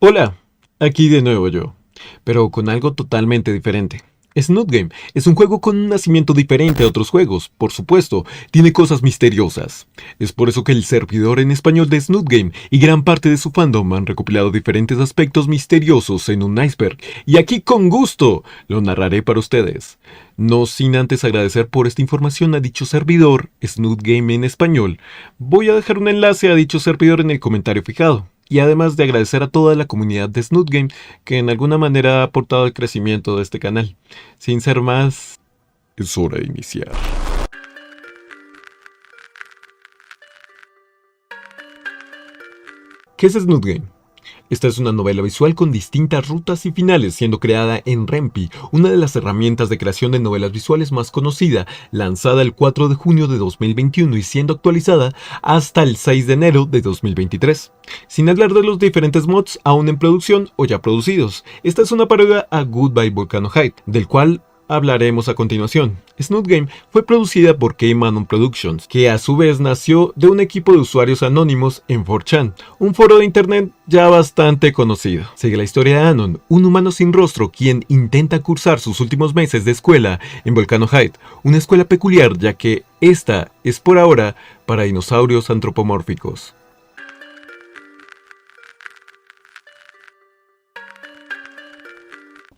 Hola, aquí de nuevo yo, pero con algo totalmente diferente. Snoot Game es un juego con un nacimiento diferente a otros juegos, por supuesto, tiene cosas misteriosas. Es por eso que el servidor en español de Snoot Game y gran parte de su fandom han recopilado diferentes aspectos misteriosos en un iceberg, y aquí con gusto lo narraré para ustedes. No sin antes agradecer por esta información a dicho servidor, Snoot Game en español. Voy a dejar un enlace a dicho servidor en el comentario fijado. Y además de agradecer a toda la comunidad de Snoot Game que en alguna manera ha aportado al crecimiento de este canal. Sin ser más, es hora de iniciar. ¿Qué es Snoot Game? Esta es una novela visual con distintas rutas y finales, siendo creada en Rempi, una de las herramientas de creación de novelas visuales más conocida, lanzada el 4 de junio de 2021 y siendo actualizada hasta el 6 de enero de 2023. Sin hablar de los diferentes mods aún en producción o ya producidos, esta es una parodia a Goodbye Volcano High, del cual hablaremos a continuación. Snoot Game fue producida por K-Manon Productions, que a su vez nació de un equipo de usuarios anónimos en 4chan, un foro de internet ya bastante conocido. Sigue la historia de Anon, un humano sin rostro quien intenta cursar sus últimos meses de escuela en Volcano Heights, una escuela peculiar ya que esta es por ahora para dinosaurios antropomórficos.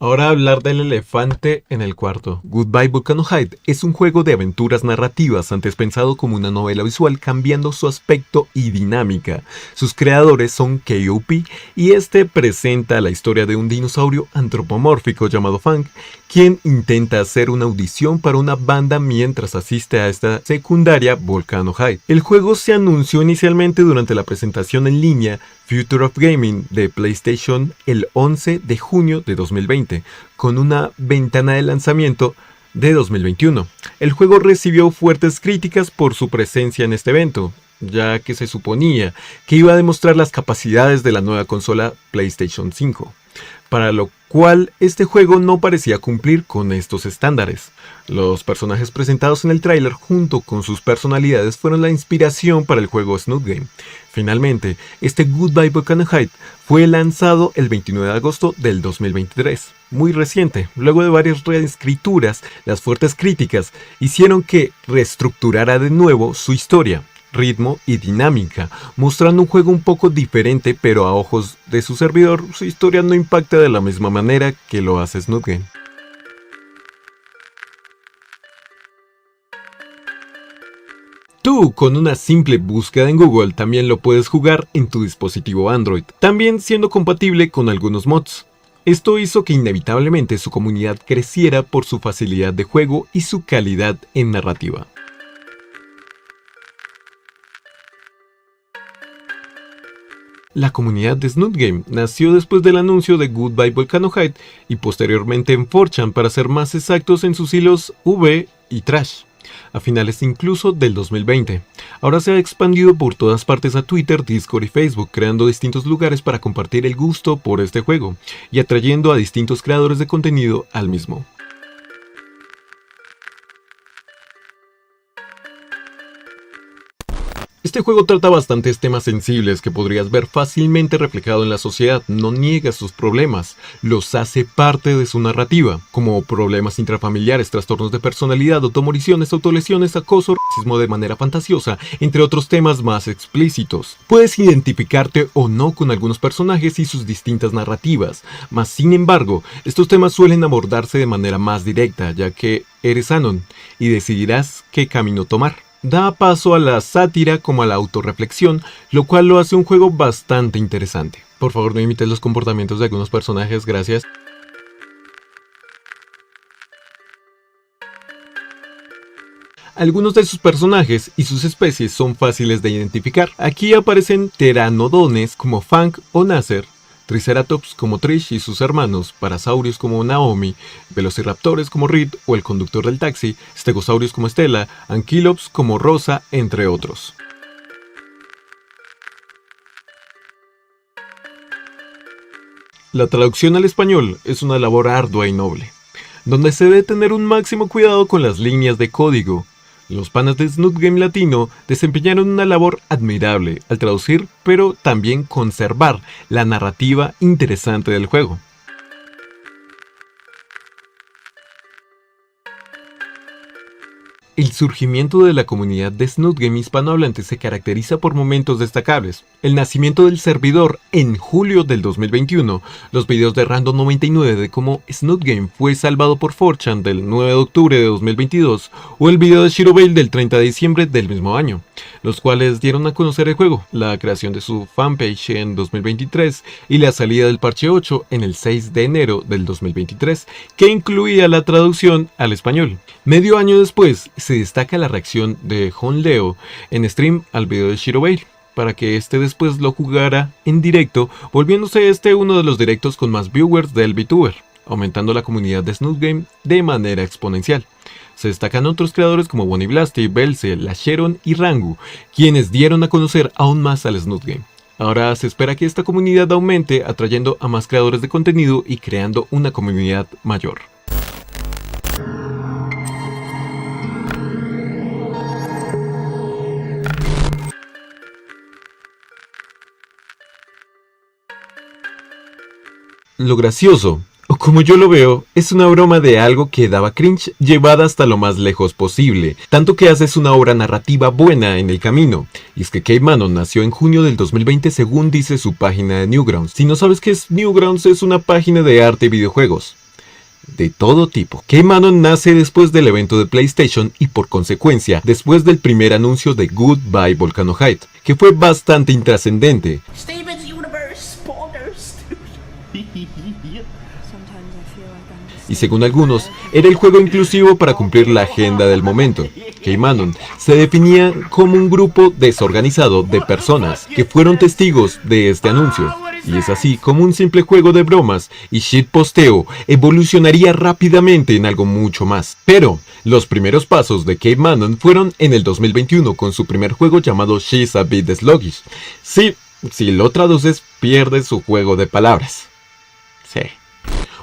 Ahora hablar del elefante en el cuarto. Goodbye Volcano High es un juego de aventuras narrativas antes pensado como una novela visual cambiando su aspecto y dinámica. Sus creadores son KOP y este presenta la historia de un dinosaurio antropomórfico llamado Fang, quien intenta hacer una audición para una banda mientras asiste a esta secundaria Volcano High. El juego se anunció inicialmente durante la presentación en línea Future of Gaming de PlayStation el 11 de junio de 2020, con una ventana de lanzamiento de 2021. El juego recibió fuertes críticas por su presencia en este evento, ya que se suponía que iba a demostrar las capacidades de la nueva consola PlayStation 5, para lo cual este juego no parecía cumplir con estos estándares. Los personajes presentados en el tráiler junto con sus personalidades fueron la inspiración para el juego Snoot Game. Finalmente, este Goodbye Volcano High fue lanzado el 29 de agosto del 2023, muy reciente. Luego de varias reescrituras, las fuertes críticas hicieron que reestructurara de nuevo su historia, ritmo y dinámica, mostrando un juego un poco diferente, pero a ojos de su servidor, su historia no impacta de la misma manera que lo hace Snoot Game. Tú, con una simple búsqueda en Google, también lo puedes jugar en tu dispositivo Android, también siendo compatible con algunos mods. Esto hizo que inevitablemente su comunidad creciera por su facilidad de juego y su calidad en narrativa. La comunidad de Snoot Game nació después del anuncio de Goodbye Volcano High y posteriormente en 4chan, para ser más exactos en sus hilos V y Trash, a finales incluso del 2020. Ahora se ha expandido por todas partes a Twitter, Discord y Facebook, creando distintos lugares para compartir el gusto por este juego y atrayendo a distintos creadores de contenido al mismo. Este juego trata bastantes temas sensibles que podrías ver fácilmente reflejado en la sociedad. No niega sus problemas, los hace parte de su narrativa, como problemas intrafamiliares, trastornos de personalidad, automoriciones, autolesiones, acoso, racismo de manera fantasiosa, entre otros temas más explícitos. Puedes identificarte o no con algunos personajes y sus distintas narrativas, mas sin embargo, estos temas suelen abordarse de manera más directa, ya que eres Anon y decidirás qué camino tomar. Da paso a la sátira como a la autorreflexión, lo cual lo hace un juego bastante interesante. Por favor, no imites los comportamientos de algunos personajes, gracias. Algunos de sus personajes y sus especies son fáciles de identificar. Aquí aparecen pteranodones como Fang o Nasser, Triceratops como Trish y sus hermanos, parasaurios como Naomi, velociraptores como Reed o el conductor del taxi, stegosaurios como Stella, anquilops como Rosa, entre otros. La traducción al español es una labor ardua y noble, donde se debe tener un máximo cuidado con las líneas de código, Los panas de Snoot Game Latino desempeñaron una labor admirable al traducir, pero también conservar la narrativa interesante del juego. El surgimiento de la comunidad de Snoot Game hispanohablante se caracteriza por momentos destacables. El nacimiento del servidor en julio del 2021, los videos de Random99 de cómo Snoot Game fue salvado por 4chan del 9 de octubre de 2022, o el video de Shirobale del 30 de diciembre del mismo año, los cuales dieron a conocer el juego, la creación de su fanpage en 2023 y la salida del parche 8 en el 6 de enero del 2023, que incluía la traducción al español. Medio año después, se destaca la reacción de Honleo en stream al video de Shirobale, para que este después lo jugara en directo, volviéndose este uno de los directos con más viewers del VTuber, aumentando la comunidad de Snoot Game de manera exponencial. Se destacan otros creadores como Bonnie Blasty, Belze, Lasheron y Rangu, quienes dieron a conocer aún más al Snoot Game. Ahora se espera que esta comunidad aumente, atrayendo a más creadores de contenido y creando una comunidad mayor. Lo gracioso, o como yo lo veo, es una broma de algo que daba cringe llevada hasta lo más lejos posible, tanto que haces una obra narrativa buena en el camino. Y es que Cave Manon nació en junio del 2020 según dice su página de Newgrounds. Si no sabes qué es Newgrounds, es una página de arte y videojuegos de todo tipo. Cave Manon nace después del evento de PlayStation y por consecuencia después del primer anuncio de Goodbye Volcanohide, que fue bastante intrascendente. Y según algunos, era el juego inclusivo para cumplir la agenda del momento. Cave Manon se definía como un grupo desorganizado de personas que fueron testigos de este anuncio. Y es así como un simple juego de bromas y shitposteo evolucionaría rápidamente en algo mucho más. Pero los primeros pasos de Cave Manon fueron en el 2021 con su primer juego llamado She's a Bit Sluggish. Sí, si lo traduces, pierde su juego de palabras. Sí.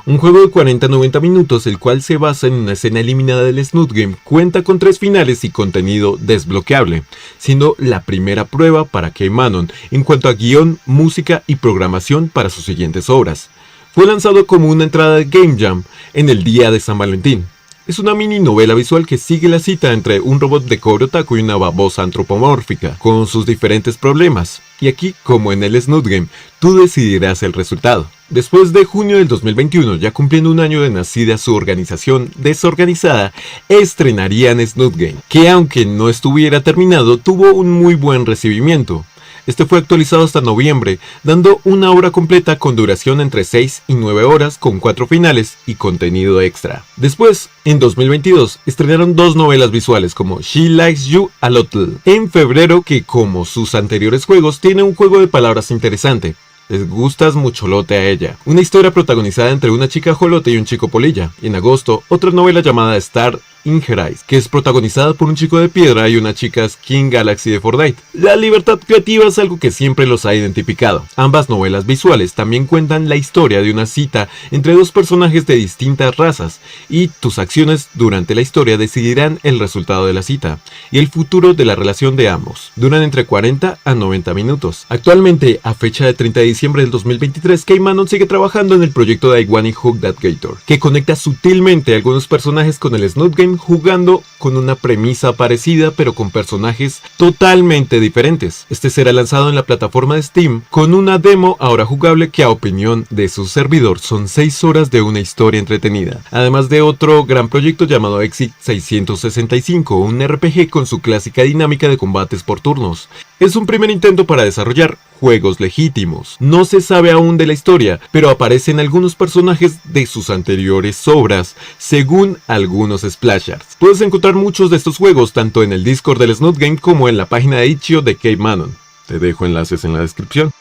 Un juego de 40-90 minutos, el cual se basa en una escena eliminada del Snoot Game, cuenta con 3 finales y contenido desbloqueable, siendo la primera prueba para Cave Manon en cuanto a guión, música y programación para sus siguientes obras. Fue lanzado como una entrada de Game Jam en el día de San Valentín. Es una mini novela visual que sigue la cita entre un robot de cobre otaku y una babosa antropomórfica, con sus diferentes problemas. Y aquí, como en el Snoot Game, tú decidirás el resultado. Después de junio del 2021, ya cumpliendo un año de nacida su organización desorganizada, estrenarían Snoot Game, que aunque no estuviera terminado, tuvo un muy buen recibimiento. Este fue actualizado hasta noviembre, dando una obra completa con duración entre 6 y 9 horas con 4 finales y contenido extra. Después, en 2022, estrenaron 2 novelas visuales como She Likes You a Lot en febrero, que como sus anteriores juegos tiene un juego de palabras interesante. Les gustas mucholote a ella. Una historia protagonizada entre una chica jolote y un chico polilla. Y en agosto, otra novela llamada Star in Her Eyes, que es protagonizada por un chico de piedra y una chica Skin Galaxy de Fortnite. La libertad creativa es algo que siempre los ha identificado. Ambas novelas visuales también cuentan la historia de una cita entre 2 personajes de distintas razas, y tus acciones durante la historia decidirán el resultado de la cita y el futuro de la relación de ambos. Duran entre 40 a 90 minutos. Actualmente, a fecha de 30 de diciembre del 2023, Cave Manon sigue trabajando en el proyecto de I Wanna Hook That Gator, que conecta sutilmente a algunos personajes con el Snoot Game, jugando con una premisa parecida pero con personajes totalmente diferentes. Este será lanzado en la plataforma de Steam con una demo ahora jugable que a opinión de su servidor son 6 horas de una historia entretenida, además de otro gran proyecto llamado Exit 665, un RPG con su clásica dinámica de combates por turnos. Es un primer intento para desarrollar juegos legítimos. No se sabe aún de la historia, pero aparecen algunos personajes de sus anteriores obras, según algunos splashers. Puedes encontrar muchos de estos juegos tanto en el Discord del Snoot Game como en la página de itch.io de Cave Manon. Te dejo enlaces en la descripción.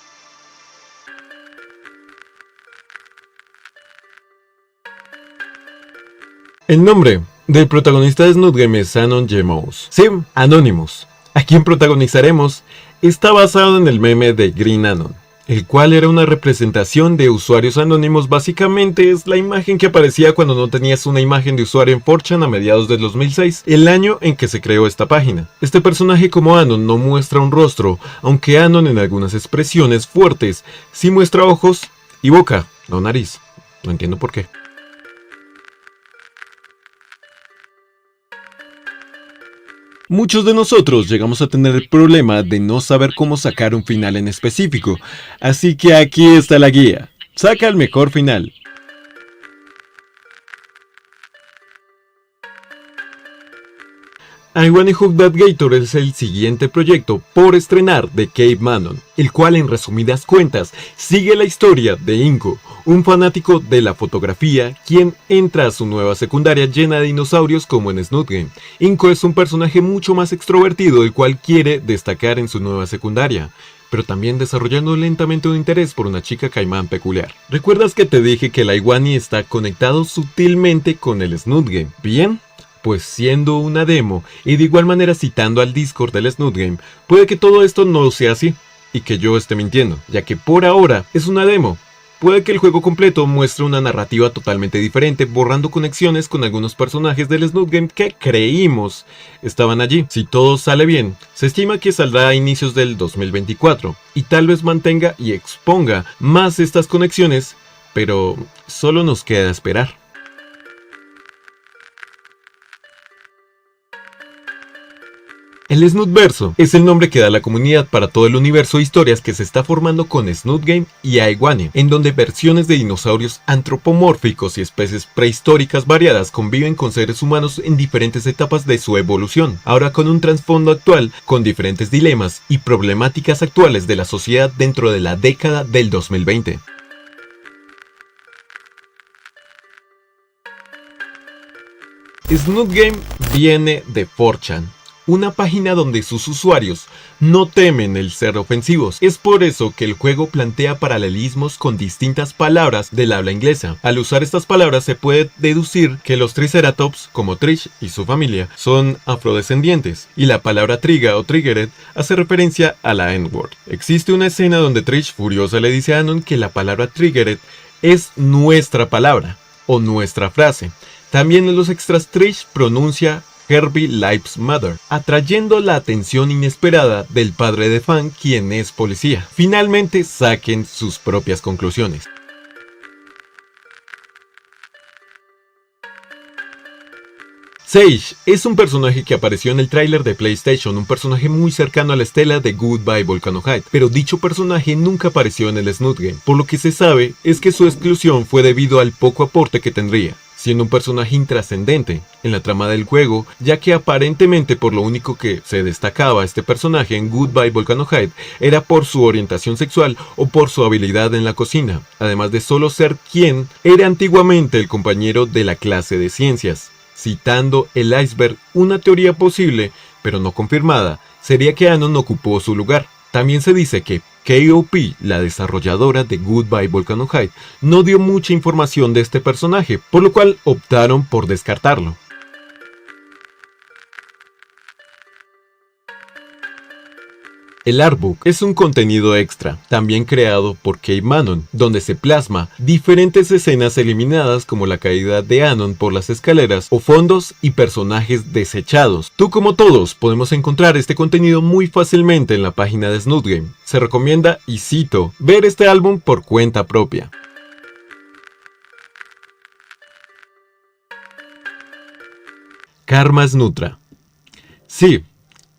El nombre del protagonista de Snoot Game es Anon Jemous. Sí, Anonymous, a quien protagonizaremos, está basado en el meme de Green Anon, el cual era una representación de usuarios anónimos. Básicamente es la imagen que aparecía cuando no tenías una imagen de usuario en 4chan a mediados del 2006, el año en que se creó esta página. Este personaje como Anon no muestra un rostro, aunque Anon en algunas expresiones fuertes sí muestra ojos y boca, no nariz. No entiendo por qué. Muchos de nosotros llegamos a tener el problema de no saber cómo sacar un final en específico, así que aquí está la guía. Saca el mejor final. I Wanna Hug That Gator es el siguiente proyecto por estrenar de Cave Manon, el cual en resumidas cuentas sigue la historia de Inko, un fanático de la fotografía, quien entra a su nueva secundaria llena de dinosaurios como en Snoot Game. Inko es un personaje mucho más extrovertido, el cual quiere destacar en su nueva secundaria, pero también desarrollando lentamente un interés por una chica caimán peculiar. ¿Recuerdas que te dije que el Iwani está conectado sutilmente con el Snoot Game? Bien. Pues siendo una demo, y de igual manera citando al Discord del Snoot Game, puede que todo esto no sea así, y que yo esté mintiendo, ya que por ahora es una demo. Puede que el juego completo muestre una narrativa totalmente diferente, borrando conexiones con algunos personajes del Snoot Game que creímos estaban allí. Si todo sale bien, se estima que saldrá a inicios del 2024, y tal vez mantenga y exponga más estas conexiones, pero solo nos queda esperar. El Snootverso es el nombre que da la comunidad para todo el universo de historias que se está formando con Snoot Game y Iwani, en donde versiones de dinosaurios antropomórficos y especies prehistóricas variadas conviven con seres humanos en diferentes etapas de su evolución, ahora con un trasfondo actual, con diferentes dilemas y problemáticas actuales de la sociedad dentro de la década del 2020. Snoot Game viene de 4chan, una página donde sus usuarios no temen el ser ofensivos. Es por eso que el juego plantea paralelismos con distintas palabras del habla inglesa. Al usar estas palabras se puede deducir que los Triceratops, como Trish y su familia, son afrodescendientes, y la palabra Triga o Triggered hace referencia a la N-word. Existe una escena donde Trish furiosa le dice a Anon que la palabra Triggered es nuestra palabra, o nuestra frase. También en los extras Trish pronuncia Herbie Lives Matter, atrayendo la atención inesperada del padre de Fan, quien es policía. Finalmente saquen sus propias conclusiones. Sage es un personaje que apareció en el tráiler de PlayStation, un personaje muy cercano a la estela de Goodbye Volcano High, pero dicho personaje nunca apareció en el Snoot Game. Por lo que se sabe es que su exclusión fue debido al poco aporte que tendría, siendo un personaje intrascendente en la trama del juego, ya que aparentemente por lo único que se destacaba este personaje en Goodbye Volcano High era por su orientación sexual o por su habilidad en la cocina, además de solo ser quien era antiguamente el compañero de la clase de ciencias. Citando el iceberg, una teoría posible, pero no confirmada, sería que Anon ocupó su lugar. También se dice que KOP, la desarrolladora de Goodbye Volcano High, no dio mucha información de este personaje, por lo cual optaron por descartarlo. El artbook es un contenido extra, también creado por Cave Manon, donde se plasma diferentes escenas eliminadas como la caída de Anon por las escaleras o fondos y personajes desechados. Tú como todos podemos encontrar este contenido muy fácilmente en la página de Snoot Game. Se recomienda, y cito, ver este álbum por cuenta propia. Karma Snutra. Sí,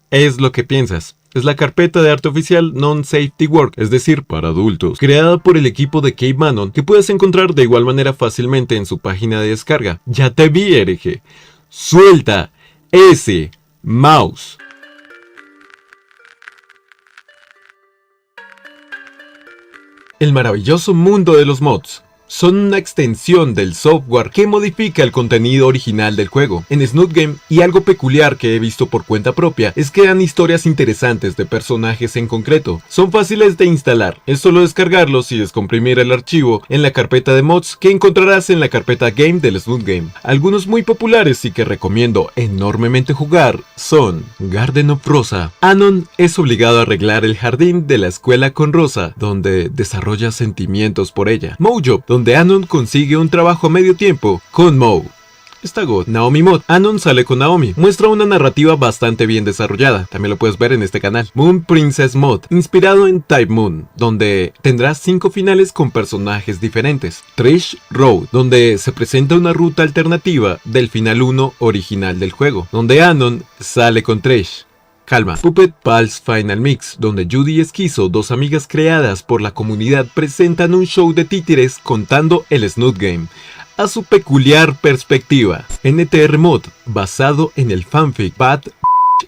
es lo que piensas. Es la carpeta de arte oficial Non-Safety Work, es decir, para adultos, creada por el equipo de Cave Manon, que puedes encontrar de igual manera fácilmente en su página de descarga. Ya te vi, hereje. Suelta ese mouse. El maravilloso mundo de los mods. son una extensión del software que modifica el contenido original del juego. En Snoot Game, y algo peculiar que he visto por cuenta propia, es que dan historias interesantes de personajes en concreto. Son fáciles de instalar, es solo descargarlos y descomprimir el archivo en la carpeta de mods que encontrarás en la carpeta Game del Snoot Game. Algunos muy populares y que recomiendo enormemente jugar son Garden of Rosa. Anon es obligado a arreglar el jardín de la escuela con Rosa, donde desarrolla sentimientos por ella. Mojo, donde Anon consigue un trabajo a medio tiempo con Mo. Está God. Naomi Mod. Anon sale con Naomi. Muestra una narrativa bastante bien desarrollada. También lo puedes ver en este canal. Moon Princess Mod. Inspirado en Type Moon, donde tendrás 5 finales con personajes diferentes. Trish Road, donde se presenta una ruta alternativa del final 1 original del juego, donde Anon sale con Trish. Calma. Puppet Pals Final Mix, donde Judy y Esquizo, dos amigas creadas por la comunidad, presentan un show de títeres contando el Snoot Game a su peculiar perspectiva. NTR Mod, basado en el fanfic Bad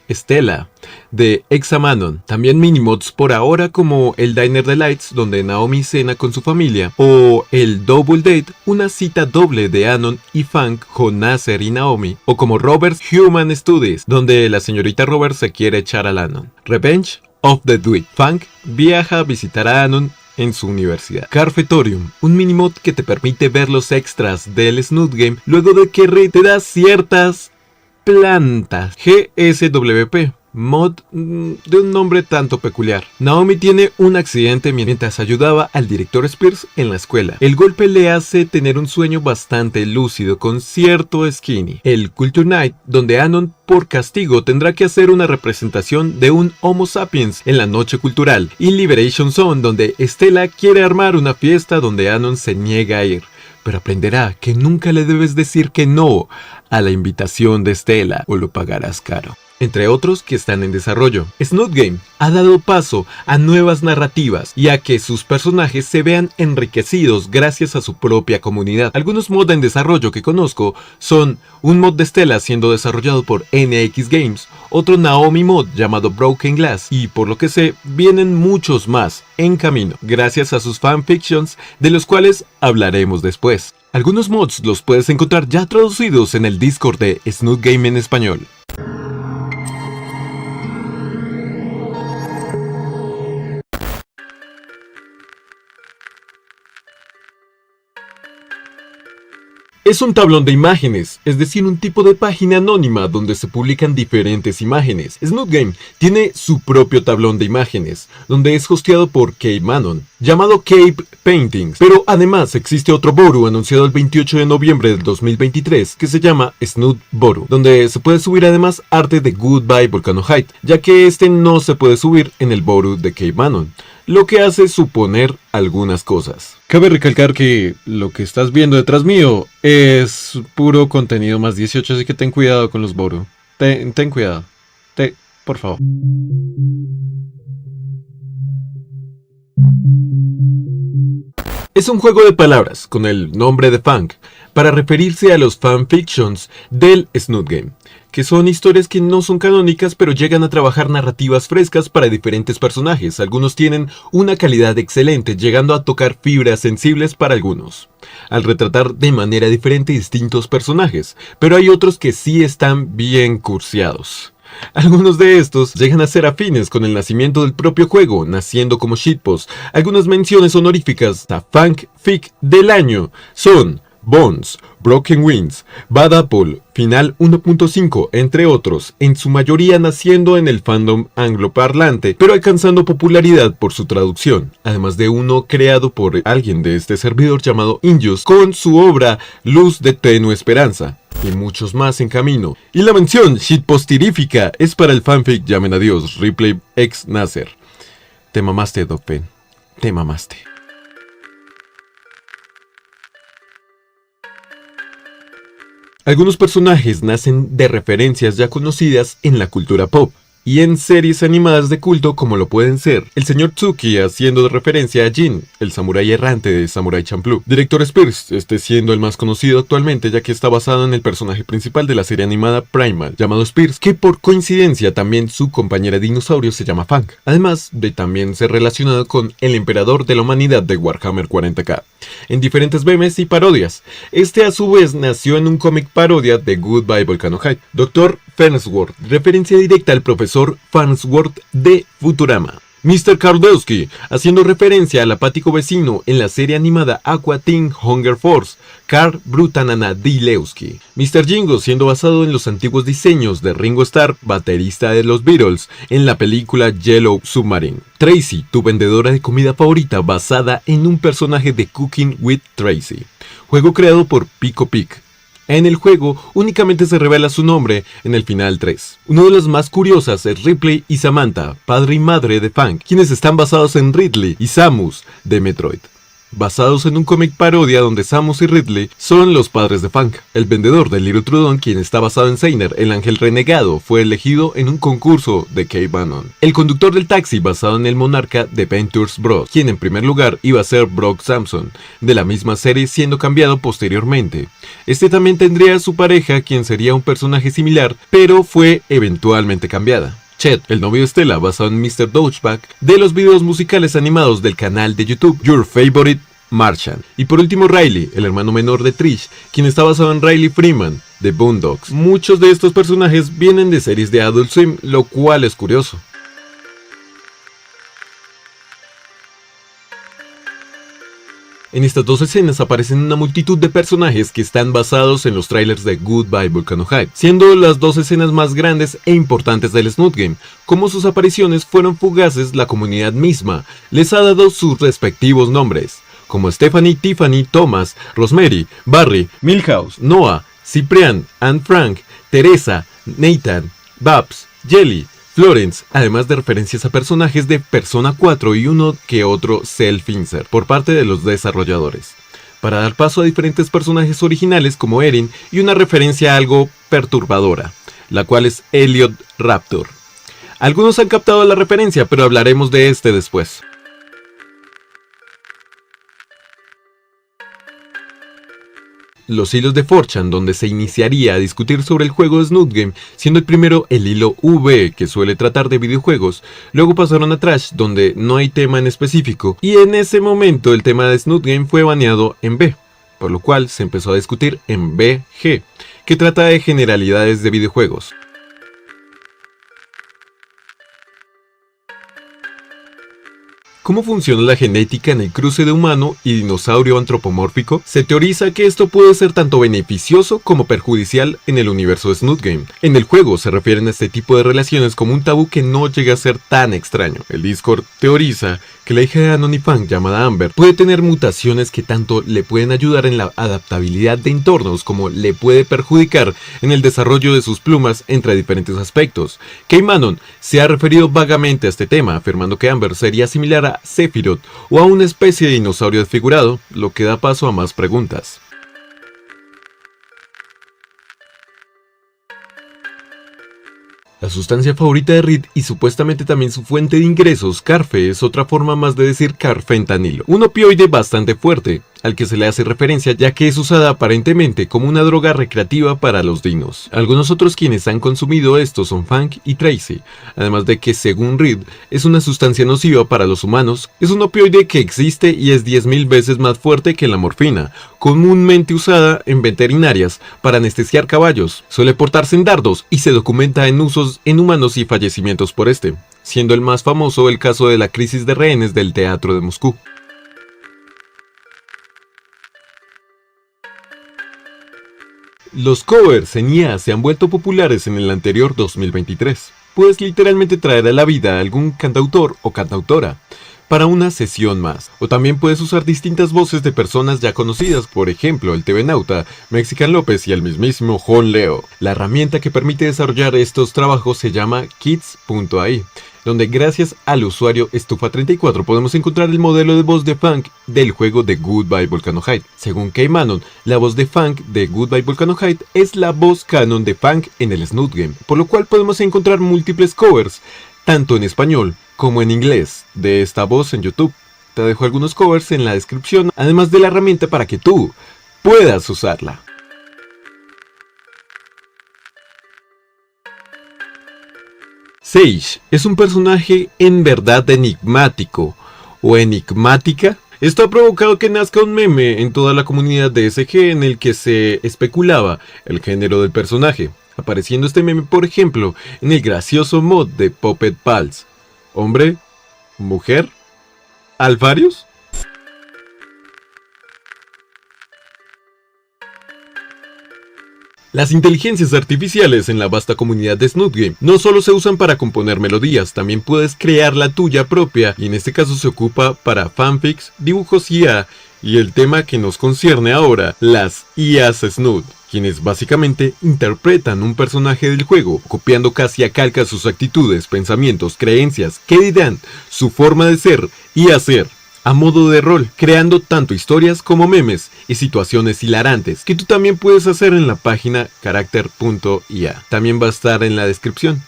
Stella de Examanon. También minimods por ahora como el Diner Delights, donde Naomi cena con su familia, o el Double Date, una cita doble de Anon y Funk con Nasser y Naomi, o como Robert's Human Studies, donde la señorita Robert se quiere echar al Anon. Revenge of the Dwight. Funk viaja a visitar a Anon en su universidad. Carfetorium, un minimod que te permite ver los extras del Snoot Game luego de que Rey te da ciertas plantas. GSWP, mod de un nombre tanto peculiar. Naomi tiene un accidente mientras ayudaba al director Spears en la escuela. El golpe le hace tener un sueño bastante lúcido con cierto skinny. El Culture Night, donde Anon por castigo tendrá que hacer una representación de un Homo sapiens en la noche cultural. Y Liberation Zone, donde Stella quiere armar una fiesta donde Anon se niega a ir, pero aprenderá que nunca le debes decir que no a la invitación de Stella o lo pagarás caro. Entre otros que están en desarrollo. Snoot Game ha dado paso a nuevas narrativas y a que sus personajes se vean enriquecidos gracias a su propia comunidad. Algunos mods en desarrollo que conozco son un mod de Stella siendo desarrollado por NX Games, otro Naomi mod llamado Broken Glass, y por lo que sé vienen muchos más en camino gracias a sus fanfictions, de los cuales hablaremos después. Algunos mods los puedes encontrar ya traducidos en el Discord de Snoot Game en español. Es un tablón de imágenes, es decir, un tipo de página anónima donde se publican diferentes imágenes. Snoot Game tiene su propio tablón de imágenes, donde es hosteado por Cape Manon, llamado Cape Paintings, pero además existe otro Boru anunciado el 28 de noviembre del 2023 que se llama Snoot Boru, donde se puede subir además arte de Goodbye Volcano Height, ya que este no se puede subir en el Boru de Cape Manon, lo que hace suponer algunas cosas. Cabe recalcar que lo que estás viendo detrás mío es puro contenido más 18, así que ten cuidado con los Boru. Ten cuidado. Por favor. Es un juego de palabras con el nombre de Funk para referirse a los fanfictions del Snoot Game, que son historias que no son canónicas pero llegan a trabajar narrativas frescas para diferentes personajes. Algunos tienen una calidad excelente, llegando a tocar fibras sensibles para algunos, al retratar de manera diferente distintos personajes, pero hay otros que sí están bien cursiados. Algunos de estos llegan a ser afines con el nacimiento del propio juego, naciendo como shitpost. Algunas menciones honoríficas a Funk Fic del año son Bones, Broken Wings, Bad Apple, Final 1.5, entre otros, en su mayoría naciendo en el fandom angloparlante, pero alcanzando popularidad por su traducción, además de uno creado por alguien de este servidor llamado Injust con su obra Luz de Tenue Esperanza, y muchos más en camino. Y la mención shitpostirífica es para el fanfic Llamen a Dios, Ripley x Nasser. Te mamaste, Doc Pen. Te mamaste. Algunos personajes nacen de referencias ya conocidas en la cultura pop. y en series animadas de culto como lo pueden ser El Señor Tsuki haciendo referencia a Jin, el samurái errante de Samurai Champloo. Director Spears, este siendo el más conocido actualmente ya que está basado en el personaje principal de la serie animada Primal, llamado Spears, que por coincidencia también su compañera dinosaurio se llama Fang, además de también ser relacionado con el emperador de la humanidad de Warhammer 40k, en diferentes memes y parodias. Este a su vez nació en un cómic parodia de Goodbye Volcano High. Dr. Farnsworth, referencia directa al profesor Farnsworth de Futurama. Mr. Kardowski, haciendo referencia al apático vecino en la serie animada Aqua Teen Hunger Force, Karl Brutananadilewski. Mr. Jingo, siendo basado en los antiguos diseños de Ringo Starr, baterista de los Beatles, en la película Yellow Submarine. Tracy, tu vendedora de comida favorita, basada en un personaje de Cooking with Tracy, juego creado por Pico Pic. En el juego únicamente se revela su nombre en el final 3. Una de las más curiosas es Ripley y Samantha, padre y madre de Fang, quienes están basados en Ridley y Samus de Metroid. Basados en un cómic parodia donde Samus y Ridley son los padres de Fang. El vendedor de Little Trudon, quien está basado en Seiner, el ángel renegado, fue elegido en un concurso de Kay Bannon. El conductor del taxi, basado en el monarca de Ventures Bros, quien en primer lugar iba a ser Brock Samson, de la misma serie siendo cambiado posteriormente. Este también tendría a su pareja, quien sería un personaje similar, pero fue eventualmente cambiada. Chet, el novio de Stella, basado en Mr. Douchebag, de los videos musicales animados del canal de YouTube Your Favorite Martian. Y por último Riley, el hermano menor de Trish, quien está basado en Riley Freeman, de Boondocks. Muchos de estos personajes vienen de series de Adult Swim, lo cual es curioso. En estas dos escenas aparecen una multitud de personajes que están basados en los trailers de Goodbye Volcano High, siendo las dos escenas más grandes e importantes del Snoot Game. Como sus apariciones fueron fugaces, la comunidad misma les ha dado sus respectivos nombres, como Stephanie, Tiffany, Thomas, Rosemary, Barry, Milhouse, Noah, Cyprian, Anne Frank, Teresa, Nathan, Babs, Jelly, Florence, además de referencias a personajes de Persona 4 y uno que otro self-insert por parte de los desarrolladores, para dar paso a diferentes personajes originales como Erin y una referencia algo perturbadora, la cual es Elliot Raptor. Algunos han captado la referencia, pero hablaremos de este después. Los hilos de 4chan, donde se iniciaría a discutir sobre el juego de Snoot Game, siendo el primero el hilo V, que suele tratar de videojuegos. Luego pasaron a Trash, donde no hay tema en específico, y en ese momento el tema de Snoot Game fue baneado en B, por lo cual se empezó a discutir en BG, que trata de generalidades de videojuegos. ¿Cómo funciona la genética en el cruce de humano y dinosaurio antropomórfico? Se teoriza que esto puede ser tanto beneficioso como perjudicial en el universo de Snoot Game. En el juego se refieren a este tipo de relaciones como un tabú que no llega a ser tan extraño. El Discord teoriza que la hija de Anon y Fang, llamada Amber, puede tener mutaciones que tanto le pueden ayudar en la adaptabilidad de entornos como le puede perjudicar en el desarrollo de sus plumas entre diferentes aspectos. Kay Manon se ha referido vagamente a este tema, afirmando que Amber sería similar a Sephiroth o a una especie de dinosaurio desfigurado, lo que da paso a más preguntas. La sustancia favorita de Reed y supuestamente también su fuente de ingresos, Carfe, es otra forma más de decir carfentanilo, un opioide bastante fuerte, al que se le hace referencia ya que es usada aparentemente como una droga recreativa para los dinos. Algunos otros quienes han consumido esto son Fang y Tracy, además de que según Reed es una sustancia nociva para los humanos. Es un opioide que existe y es 10.000 veces más fuerte que la morfina, comúnmente usada en veterinarias para anestesiar caballos. Suele portarse en dardos y se documenta en usos en humanos y fallecimientos por este, siendo el más famoso el caso de la crisis de rehenes del teatro de Moscú. Los covers en IA se han vuelto populares en el anterior 2023, pues literalmente traer a la vida a algún cantautor o cantautora para una sesión más. O también puedes usar distintas voces de personas ya conocidas, por ejemplo el TV Nauta, Mexican López y el mismísimo Jon Leo. La herramienta que permite desarrollar estos trabajos se llama Kids.ai. donde gracias al usuario Estufa34 podemos encontrar el modelo de voz de Funk del juego de Goodbye Volcano High. Según KManon, la voz de Funk de Goodbye Volcano High es la voz canon de Funk en el Snoot Game, por lo cual podemos encontrar múltiples covers, tanto en español como en inglés, de esta voz en YouTube. Te dejo algunos covers en la descripción, además de la herramienta para que tú puedas usarla. Sage es un personaje en verdad enigmático o enigmática. Esto ha provocado que nazca un meme en toda la comunidad de SG en el que se especulaba el género del personaje, apareciendo este meme por ejemplo en el gracioso mod de Puppet Pals. ¿Hombre? ¿Mujer? ¿Alfarius? Las inteligencias artificiales en la vasta comunidad de Snoot Game no solo se usan para componer melodías, también puedes crear la tuya propia, y en este caso se ocupa para fanfics, dibujos IA y el tema que nos concierne ahora, las IAs Snoot, quienes básicamente interpretan un personaje del juego, copiando casi a calca sus actitudes, pensamientos, creencias, qué dirán, su forma de ser y hacer, a modo de rol, creando tanto historias como memes y situaciones hilarantes que tú también puedes hacer en la página character.ia. También va a estar en la descripción.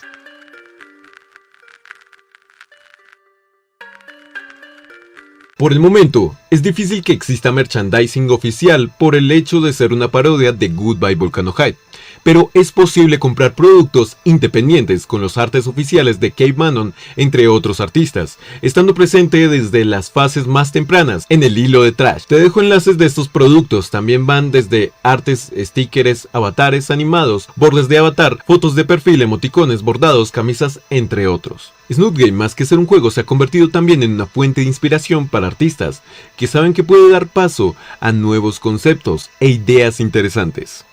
Por el momento, es difícil que exista merchandising oficial por el hecho de ser una parodia de Goodbye Volcano High, pero es posible comprar productos independientes con los artes oficiales de KManon, entre otros artistas, estando presente desde las fases más tempranas en el hilo de Trash. Te dejo enlaces de estos productos, también van desde artes, stickers, avatares animados, bordes de avatar, fotos de perfil, emoticones, bordados, camisas, entre otros. Snoot Game, más que ser un juego, se ha convertido también en una fuente de inspiración para artistas que saben que puede dar paso a nuevos conceptos e ideas interesantes.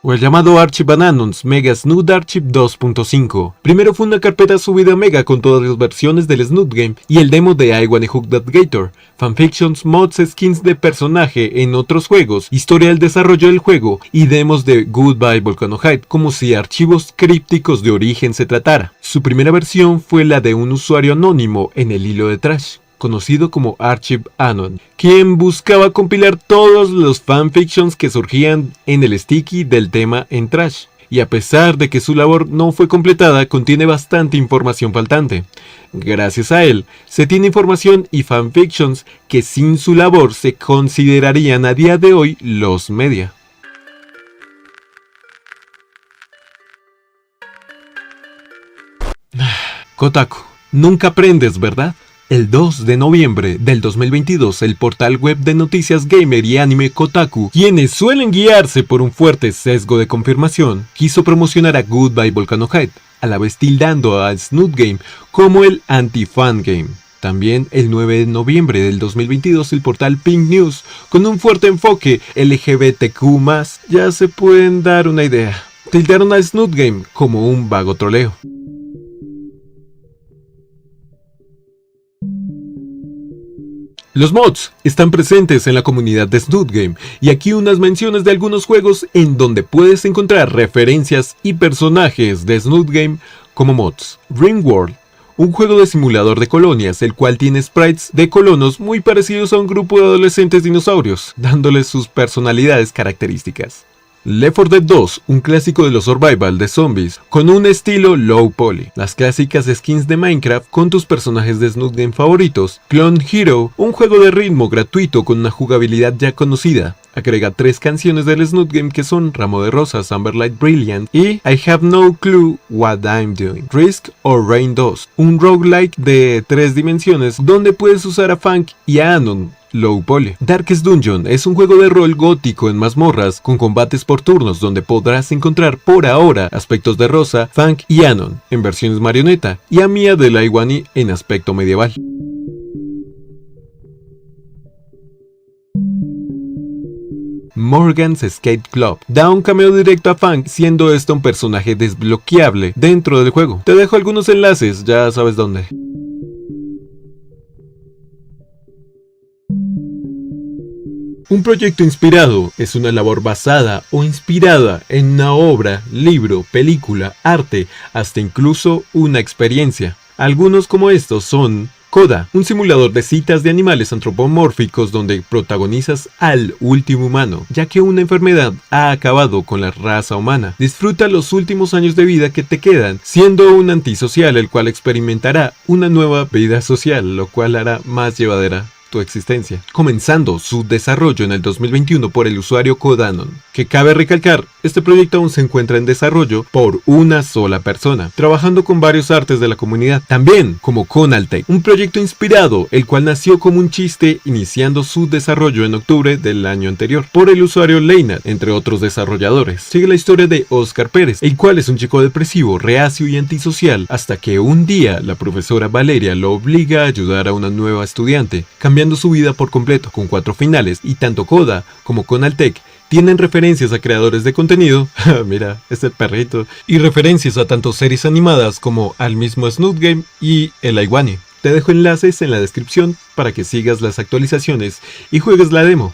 O el llamado Archive Anonymous Mega Snoot Archive 2.5. Primero fue una carpeta subida a Mega con todas las versiones del Snoot Game y el demo de I Wanna Hook That Gator, fanfictions, mods, skins de personaje en otros juegos, historia del desarrollo del juego y demos de Goodbye Volcano High, como si archivos crípticos de origen se tratara. Su primera versión fue la de un usuario anónimo en el hilo de Trash, conocido como Archive Anon, quien buscaba compilar todos los fanfictions que surgían en el sticky del tema en Trash, y a pesar de que su labor no fue completada, contiene bastante información faltante. Gracias a él, se tiene información y fanfictions que sin su labor se considerarían a día de hoy los media. Kotaku, nunca aprendes, ¿verdad? El 2 de noviembre del 2022, el portal web de noticias gamer y anime Kotaku, quienes suelen guiarse por un fuerte sesgo de confirmación, quiso promocionar a Goodbye Volcano High, a la vez tildando a Snoot Game como el anti-fan game. También el 9 de noviembre del 2022, el portal Pink News, con un fuerte enfoque LGBTQ+, ya se pueden dar una idea, tildaron a Snoot Game como un vago troleo. Los mods están presentes en la comunidad de Snoot Game, y aquí unas menciones de algunos juegos en donde puedes encontrar referencias y personajes de Snoot Game como mods. Ringworld, un juego de simulador de colonias, el cual tiene sprites de colonos muy parecidos a un grupo de adolescentes dinosaurios, dándoles sus personalidades características. Left 4 Dead 2, un clásico de los survival de zombies, con un estilo low poly. Las clásicas skins de Minecraft con tus personajes de Snoot Game favoritos. Clone Hero, un juego de ritmo gratuito con una jugabilidad ya conocida. Agrega 3 canciones del Snoot Game que son Ramo de Rosas, Amberlight Brilliant y I Have No Clue What I'm Doing. Risk or Rain 2, un roguelike de 3 dimensiones donde puedes usar a Funk y a Anon low poly. Darkest Dungeon es un juego de rol gótico en mazmorras con combates por turnos donde podrás encontrar por ahora aspectos de Rosa, Funk y Anon en versiones marioneta y a Mia de la Iwani en aspecto medieval. Morgan's Escape Club da un cameo directo a Funk, siendo esto un personaje desbloqueable dentro del juego. Te dejo algunos enlaces, ya sabes dónde. Un proyecto inspirado es una labor basada o inspirada en una obra, libro, película, arte, hasta incluso una experiencia. Algunos como estos son Coda, un simulador de citas de animales antropomórficos donde protagonizas al último humano, ya que una enfermedad ha acabado con la raza humana. Disfruta los últimos años de vida que te quedan, siendo un antisocial el cual experimentará una nueva vida social, lo cual hará más llevadera tu existencia, comenzando su desarrollo en el 2021 por el usuario Codanon, que cabe recalcar, este proyecto aún se encuentra en desarrollo por una sola persona, trabajando con varios artes de la comunidad, también como Conaltech, un proyecto inspirado, el cual nació como un chiste iniciando su desarrollo en octubre del año anterior, por el usuario Leinat, entre otros desarrolladores. Sigue la historia de Oscar Pérez, el cual es un chico depresivo, reacio y antisocial, hasta que un día la profesora Valeria lo obliga a ayudar a una nueva estudiante, cambiando su vida por completo, con 4 finales, y tanto Coda como Conaltech tienen referencias a creadores de contenido, mira, es el perrito, y referencias a tanto series animadas como al mismo Snoot Game y el Aiguani. Te dejo enlaces en la descripción para que sigas las actualizaciones y juegues la demo.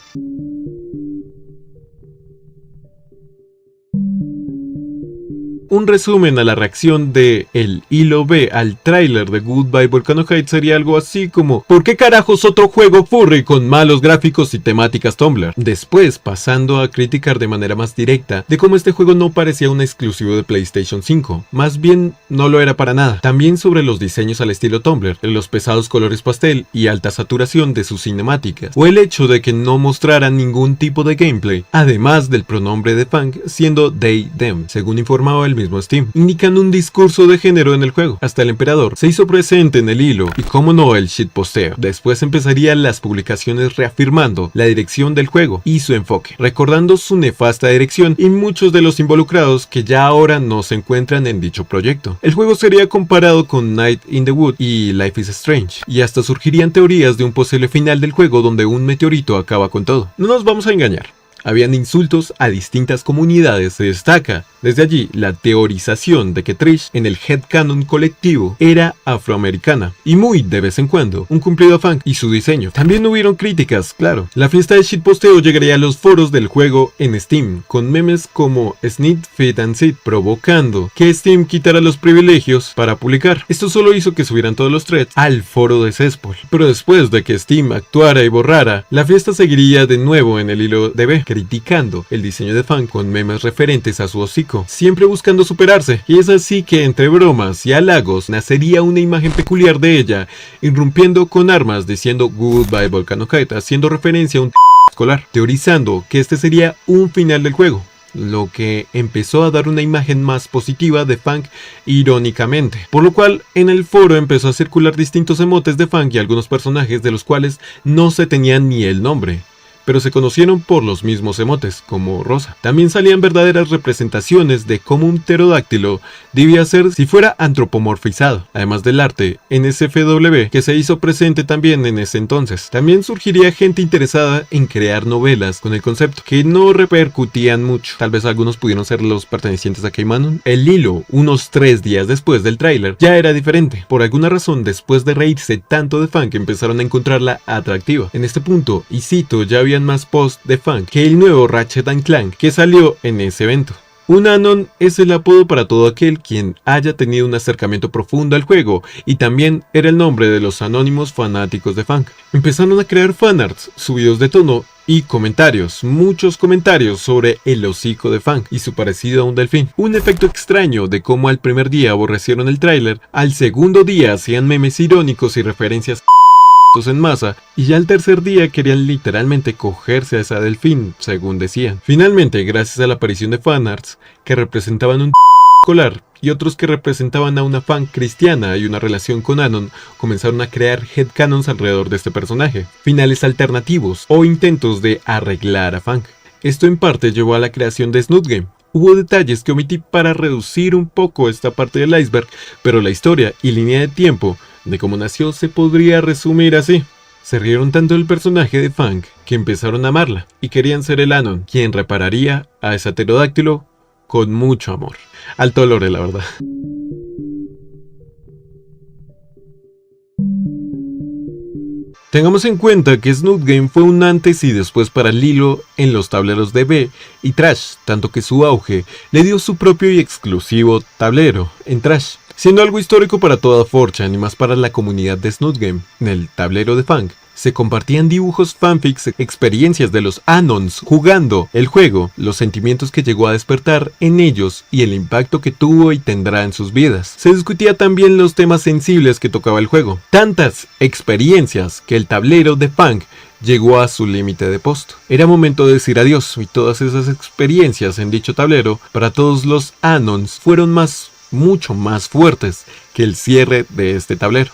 Un resumen a la reacción de el hilo B al tráiler de Goodbye Volcano Heights sería algo así como: ¿por qué carajos otro juego furry con malos gráficos y temáticas Tumblr? Después pasando a criticar de manera más directa de cómo este juego no parecía un exclusivo de PlayStation 5, más bien no lo era para nada. También sobre los diseños al estilo Tumblr, los pesados colores pastel y alta saturación de sus cinemáticas, o el hecho de que no mostraran ningún tipo de gameplay, además del pronombre de Fang siendo they, them, según informaba el mismo Steam, indicando un discurso de género en el juego. Hasta el emperador se hizo presente en el hilo, y como no, el shitposteo. Después empezarían las publicaciones reafirmando la dirección del juego y su enfoque, recordando su nefasta dirección y muchos de los involucrados que ya ahora no se encuentran en dicho proyecto. El juego sería comparado con Night in the Wood y Life is Strange, y hasta surgirían teorías de un posible final del juego donde un meteorito acaba con todo. No nos vamos a engañar. Habían insultos a distintas comunidades. Se destaca desde allí la teorización de que Trish en el headcanon colectivo era afroamericana y muy de vez en cuando un cumplido a Fang y su diseño. También hubieron críticas, claro. La fiesta de shitposteo llegaría a los foros del juego en Steam con memes como Sneed, Fit and Sit, provocando que Steam quitara los privilegios para publicar. Esto solo hizo que subieran todos los threads al foro de Cespol. Pero después de que Steam actuara y borrara, la fiesta seguiría de nuevo en el hilo de B, criticando el diseño de Fang con memes referentes a su hocico, siempre buscando superarse, y es así que entre bromas y halagos nacería una imagen peculiar de ella, irrumpiendo con armas diciendo Goodbye Volcano Heights, haciendo referencia a un escolar, teorizando que este sería un final del juego, lo que empezó a dar una imagen más positiva de Fang irónicamente, por lo cual en el foro empezó a circular distintos emotes de Fang y algunos personajes de los cuales no se tenían ni el nombre, pero se conocieron por los mismos emotes, como Rosa. También salían verdaderas representaciones de cómo un pterodáctilo debía ser si fuera antropomorfizado, además del arte NSFW que se hizo presente también en ese entonces. También surgiría gente interesada en crear novelas con el concepto, que no repercutían mucho. Tal vez algunos pudieron ser los pertenecientes a Keimanon. El hilo, unos 3 días después del tráiler, ya era diferente. Por alguna razón, después de reírse tanto de Fang, empezaron a encontrarla atractiva. En este punto, y cito, ya había más posts de Fang que el nuevo Ratchet & Clank que salió en ese evento. Un Anon es el apodo para todo aquel quien haya tenido un acercamiento profundo al juego, y también era el nombre de los anónimos fanáticos de Fang. Empezaron a crear fanarts, subidos de tono y comentarios, muchos comentarios sobre el hocico de Fang y su parecido a un delfín. Un efecto extraño de cómo al primer día aborrecieron el tráiler, al segundo día hacían memes irónicos y referencias en masa, y ya el tercer día querían literalmente cogerse a esa delfín, según decían. Finalmente, gracias a la aparición de fanarts que representaban un escolar y otros que representaban a una fan cristiana y una relación con Anon, comenzaron a crear headcanons alrededor de este personaje, finales alternativos o intentos de arreglar a Fang. Esto en parte llevó a la creación de Snoot Game. Hubo detalles que omití para reducir un poco esta parte del iceberg, pero la historia y línea de tiempo de cómo nació se podría resumir así. Se rieron tanto del personaje de Fang que empezaron a amarla y querían ser el Anon, quien repararía a ese pterodáctilo con mucho amor. Alto lore, la verdad. Tengamos en cuenta que Snoot Game fue un antes y después para Lilo en los tableros de B y Trash, tanto que su auge le dio su propio y exclusivo tablero en Trash, siendo algo histórico para toda 4chan y más para la comunidad de Snoot Game. En el tablero de Fang se compartían dibujos, fanfics, experiencias de los Anons jugando el juego, los sentimientos que llegó a despertar en ellos y el impacto que tuvo y tendrá en sus vidas. Se discutía también los temas sensibles que tocaba el juego. Tantas experiencias que el tablero de Fang llegó a su límite de post. Era momento de decir adiós y todas esas experiencias en dicho tablero para todos los Anons fueron mucho más fuertes que el cierre de este tablero.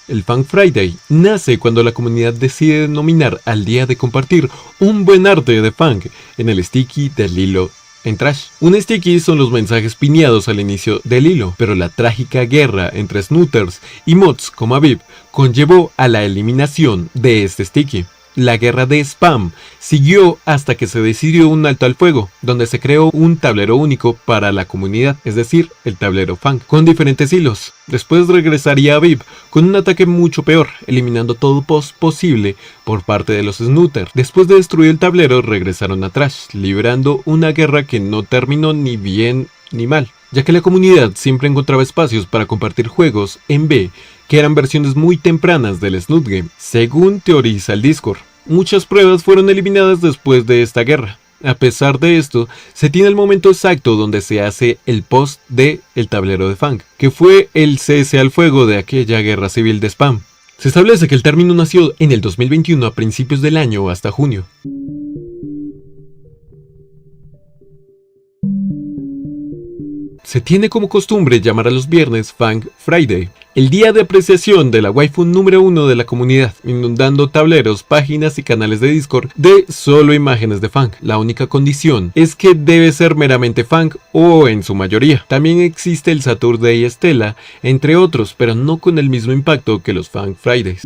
El Fang Friday nace cuando la comunidad decide denominar al día de compartir un buen arte de Fang en el sticky de Lilo en Trash. Un sticky son los mensajes pineados al inicio del hilo, pero la trágica guerra entre snooters y mods como Aviv conllevó a la eliminación de este sticky. La guerra de spam siguió hasta que se decidió un alto al fuego, donde se creó un tablero único para la comunidad, es decir, el tablero Fang, con diferentes hilos. Después regresaría Aviv con un ataque mucho peor, eliminando todo post posible por parte de los snooters. Después de destruir el tablero, regresaron a Trash, librando una guerra que no terminó ni bien ni mal, ya que la comunidad siempre encontraba espacios para compartir juegos en B, que eran versiones muy tempranas del Snoot Game, según teoriza el Discord. Muchas pruebas fueron eliminadas después de esta guerra. A pesar de esto, se tiene el momento exacto donde se hace el post de el tablero de Fang, que fue el cese al fuego de aquella guerra civil de spam. Se establece que el término nació en el 2021 a principios del año hasta junio. Se tiene como costumbre llamar a los viernes Fang Friday, el día de apreciación de la waifu número 1 de la comunidad, inundando tableros, páginas y canales de Discord de solo imágenes de Fang. La única condición es que debe ser meramente Fang o en su mayoría. También existe el Saturday Stella, entre otros, pero no con el mismo impacto que los Fang Fridays.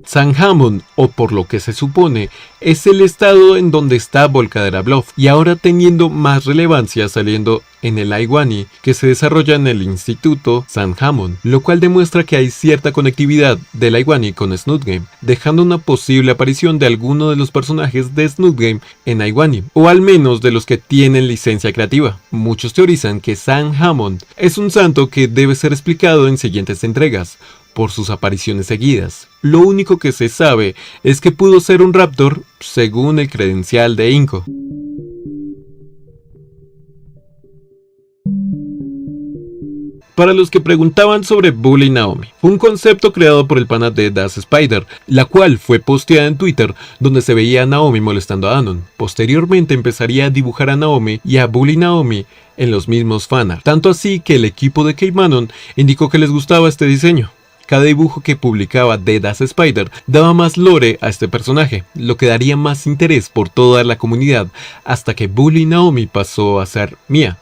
Sandhamn, o por lo que se supone, es el estado en donde está Volcadera Bluff, y ahora teniendo más relevancia saliendo en el Iwani que se desarrolla en el Instituto Sandhamn, lo cual demuestra que hay cierta conectividad del Iwani con Snoot Game, dejando una posible aparición de alguno de los personajes de Snoot Game en Iwani, o al menos de los que tienen licencia creativa. Muchos teorizan que Sandhamn es un santo que debe ser explicado en siguientes entregas, por sus apariciones seguidas. Lo único que se sabe es que pudo ser un raptor según el credencial de Inco. Para los que preguntaban sobre Bully Naomi, fue un concepto creado por el pana de Das Spider, la cual fue posteada en Twitter donde se veía a Naomi molestando a Anon. Posteriormente empezaría a dibujar a Naomi y a Bully Naomi en los mismos fanart, tanto así que el equipo de K-Manon indicó que les gustaba este diseño. Cada dibujo que publicaba de Das Spider daba más lore a este personaje, lo que daría más interés por toda la comunidad, hasta que Bully Naomi pasó a ser Mia.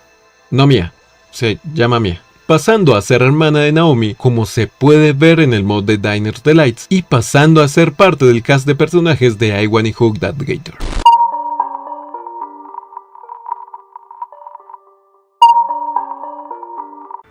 No Mia, se llama Mia. Pasando a ser hermana de Naomi, como se puede ver en el mod de Diners Delights, y pasando a ser parte del cast de personajes de I Wanna Hug That Gator.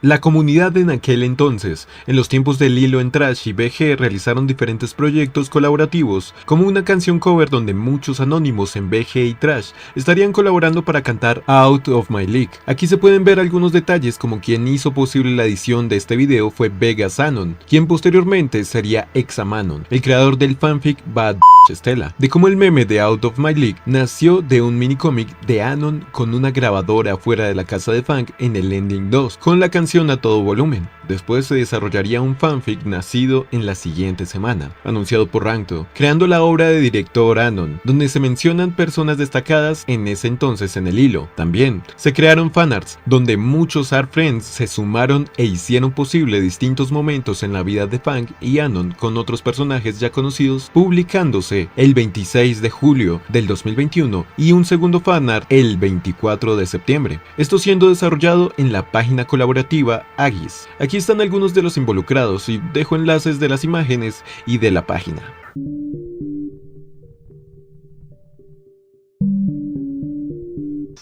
La comunidad en aquel entonces, en los tiempos de Lilo en Trash y BG, realizaron diferentes proyectos colaborativos, como una canción cover donde muchos anónimos en BG y Trash estarían colaborando para cantar Out of My League. Aquí se pueden ver algunos detalles, como quien hizo posible la edición de este video fue Vegas Anon, quien posteriormente sería Examanon, el creador del fanfic Bad Stella, de cómo el meme de Out of My League nació de un minicómic de Anon con una grabadora afuera de la casa de Fang en el Ending 2, con la canción a todo volumen. Después se desarrollaría un fanfic nacido en la siguiente semana, anunciado por Rankto, creando la obra de director Anon, donde se mencionan personas destacadas en ese entonces en el hilo. También se crearon fanarts, donde muchos art friends se sumaron e hicieron posible distintos momentos en la vida de Fang y Anon con otros personajes ya conocidos, publicándose el 26 de julio del 2021 y un segundo fanart el 24 de septiembre, esto siendo desarrollado en la página colaborativa Agis. Aquí están algunos de los involucrados y dejo enlaces de las imágenes y de la página.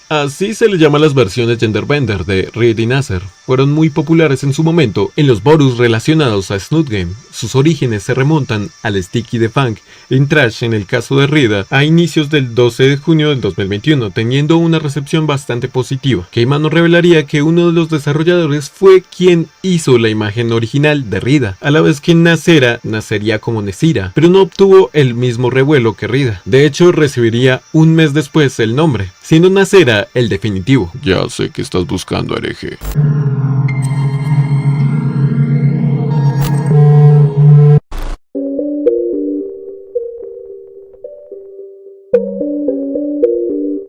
Así se le llama a las versiones Genderbender de Reed y Nasser. Fueron muy populares en su momento en los foros relacionados a Snoot Game. Sus orígenes se remontan al Sticky de Funk en Trash, en el caso de Rida, a inicios del 12 de junio del 2021, teniendo una recepción bastante positiva. Keyman nos revelaría que uno de los desarrolladores fue quien hizo la imagen original de Rida, a la vez que Nasera nacería como Nesira, pero no obtuvo el mismo revuelo que Rida. De hecho, recibiría un mes después el nombre, siendo Nasera el definitivo. Ya sé que estás buscando, hereje.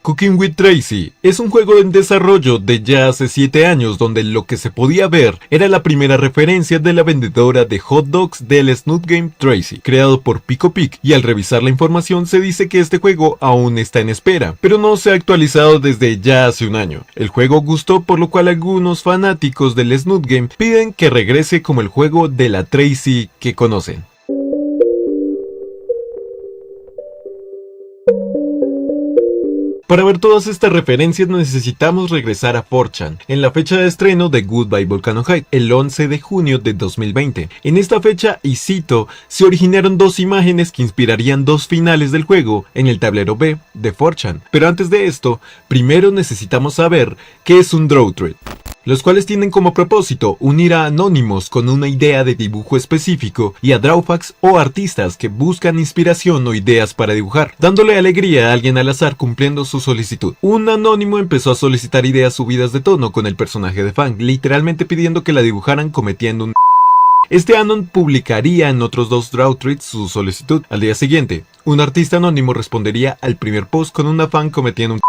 Cooking with Tracy es un juego en desarrollo de ya hace 7 años donde lo que se podía ver era la primera referencia de la vendedora de hot dogs del Snoot Game Tracy, creado por Pico Pic, y al revisar la información se dice que este juego aún está en espera, pero no se ha actualizado desde ya hace un año. El juego gustó, por lo cual algunos fanáticos del Snoot Game piden que regrese como el juego de la Tracy que conocen. Para ver todas estas referencias necesitamos regresar a 4chan, en la fecha de estreno de Goodbye Volcano High, el 11 de junio de 2020. En esta fecha, y cito, se originaron dos imágenes que inspirarían dos finales del juego en el tablero B de 4chan. Pero antes de esto, primero necesitamos saber qué es un draw thread, los cuales tienen como propósito unir a anónimos con una idea de dibujo específico y a drawfags o artistas que buscan inspiración o ideas para dibujar, dándole alegría a alguien al azar cumpliendo su solicitud. Un anónimo empezó a solicitar ideas subidas de tono con el personaje de Fang, literalmente pidiendo que la dibujaran cometiendo un... Este anon publicaría en otros dos draw threads su solicitud. Al día siguiente, un artista anónimo respondería al primer post con una fan cometiendo un...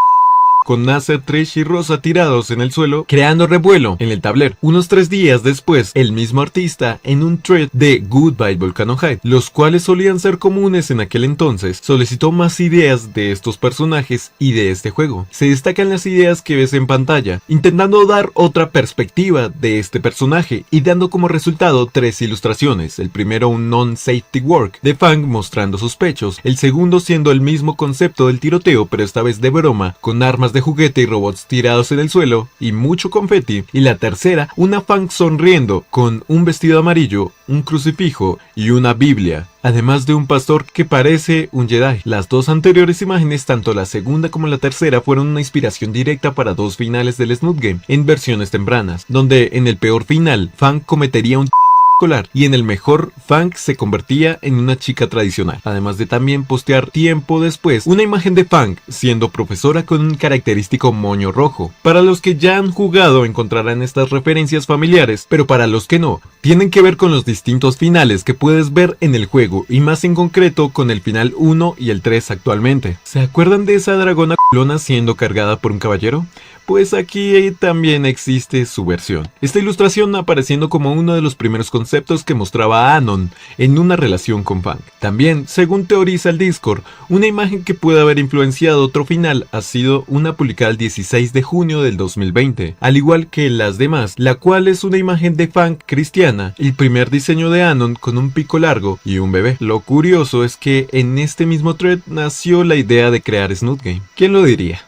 con Nasser, Trish y Rosa tirados en el suelo, creando revuelo en el tablero. Unos 3 días después, el mismo artista, en un thread de Goodbye Volcano High, los cuales solían ser comunes en aquel entonces, solicitó más ideas de estos personajes y de este juego. Se destacan las ideas que ves en pantalla, intentando dar otra perspectiva de este personaje y dando como resultado 3 ilustraciones. El primero, un non-safety work de Fang mostrando sus pechos, el segundo siendo el mismo concepto del tiroteo, pero esta vez de broma, con armas de juguete y robots tirados en el suelo y mucho confeti, y la tercera, una Fang sonriendo con un vestido amarillo, un crucifijo y una Biblia, además de un pastor que parece un Jedi. Las dos anteriores imágenes, tanto la segunda como la tercera, fueron una inspiración directa para dos finales del Snoot Game en versiones tempranas, donde en el peor final Fang cometería un escolar y en el mejor Fang se convertía en una chica tradicional, además de también postear tiempo después una imagen de Fang siendo profesora con un característico moño rojo. Para los que ya han jugado encontrarán estas referencias familiares, pero para los que no, tienen que ver con los distintos finales que puedes ver en el juego, y más en concreto con el final 1 y el 3 actualmente. ¿Se acuerdan de esa dragona culona siendo cargada por un caballero? Pues aquí también existe su versión. Esta ilustración apareciendo como uno de los primeros conceptos que mostraba a Anon en una relación con Fang. También, según teoriza el Discord, una imagen que puede haber influenciado otro final ha sido una publicada el 16 de junio del 2020, al igual que las demás, la cual es una imagen de Fang cristiana, el primer diseño de Anon con un pico largo y un bebé. Lo curioso es que en este mismo thread nació la idea de crear Snoot Game. ¿Quién lo diría?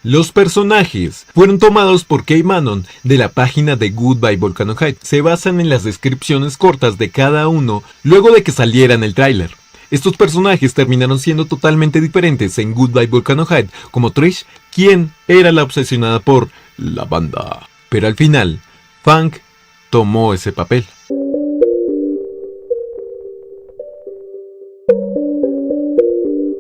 Los personajes fueron tomados por Keymanon de la página de Goodbye Volcano High. Se basan en las descripciones cortas de cada uno luego de que saliera en el tráiler. Estos personajes terminaron siendo totalmente diferentes en Goodbye Volcano High, como Trish, quien era la obsesionada por la banda. Pero al final, Fang tomó ese papel.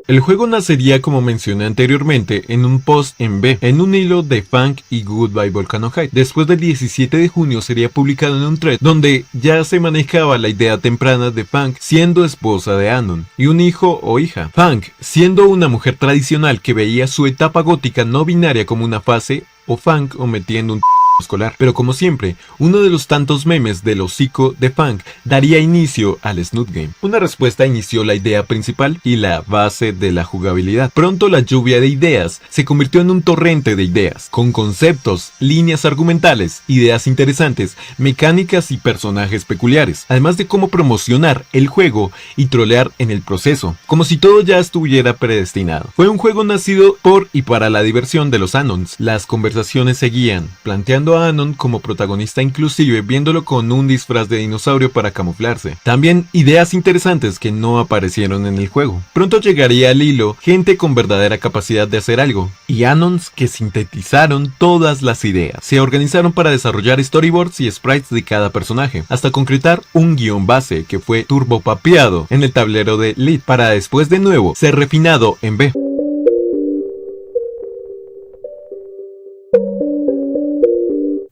El juego nacería, como mencioné anteriormente, en un post en B, en un hilo de Fang y Goodbye Volcano High. Después del 17 de junio sería publicado en un thread donde ya se manejaba la idea temprana de Fang siendo esposa de Anon y un hijo o hija. Fang siendo una mujer tradicional que veía su etapa gótica no binaria como una fase, o Fang cometiendo un escolar. Pero como siempre, uno de los tantos memes del hocico de Funk daría inicio al Snoot Game. Una respuesta inició la idea principal y la base de la jugabilidad. Pronto la lluvia de ideas se convirtió en un torrente de ideas, con conceptos, líneas argumentales, ideas interesantes, mecánicas y personajes peculiares, además de cómo promocionar el juego y trolear en el proceso, como si todo ya estuviera predestinado. Fue un juego nacido por y para la diversión de los Anons. Las conversaciones seguían, planteando a Anon como protagonista, inclusive viéndolo con un disfraz de dinosaurio para camuflarse. También ideas interesantes que no aparecieron en el juego. Pronto llegaría al hilo gente con verdadera capacidad de hacer algo, y Anons que sintetizaron todas las ideas. Se organizaron para desarrollar storyboards y sprites de cada personaje, hasta concretar un guión base que fue turbopapeado en el tablero de Lead, para después de nuevo ser refinado en B.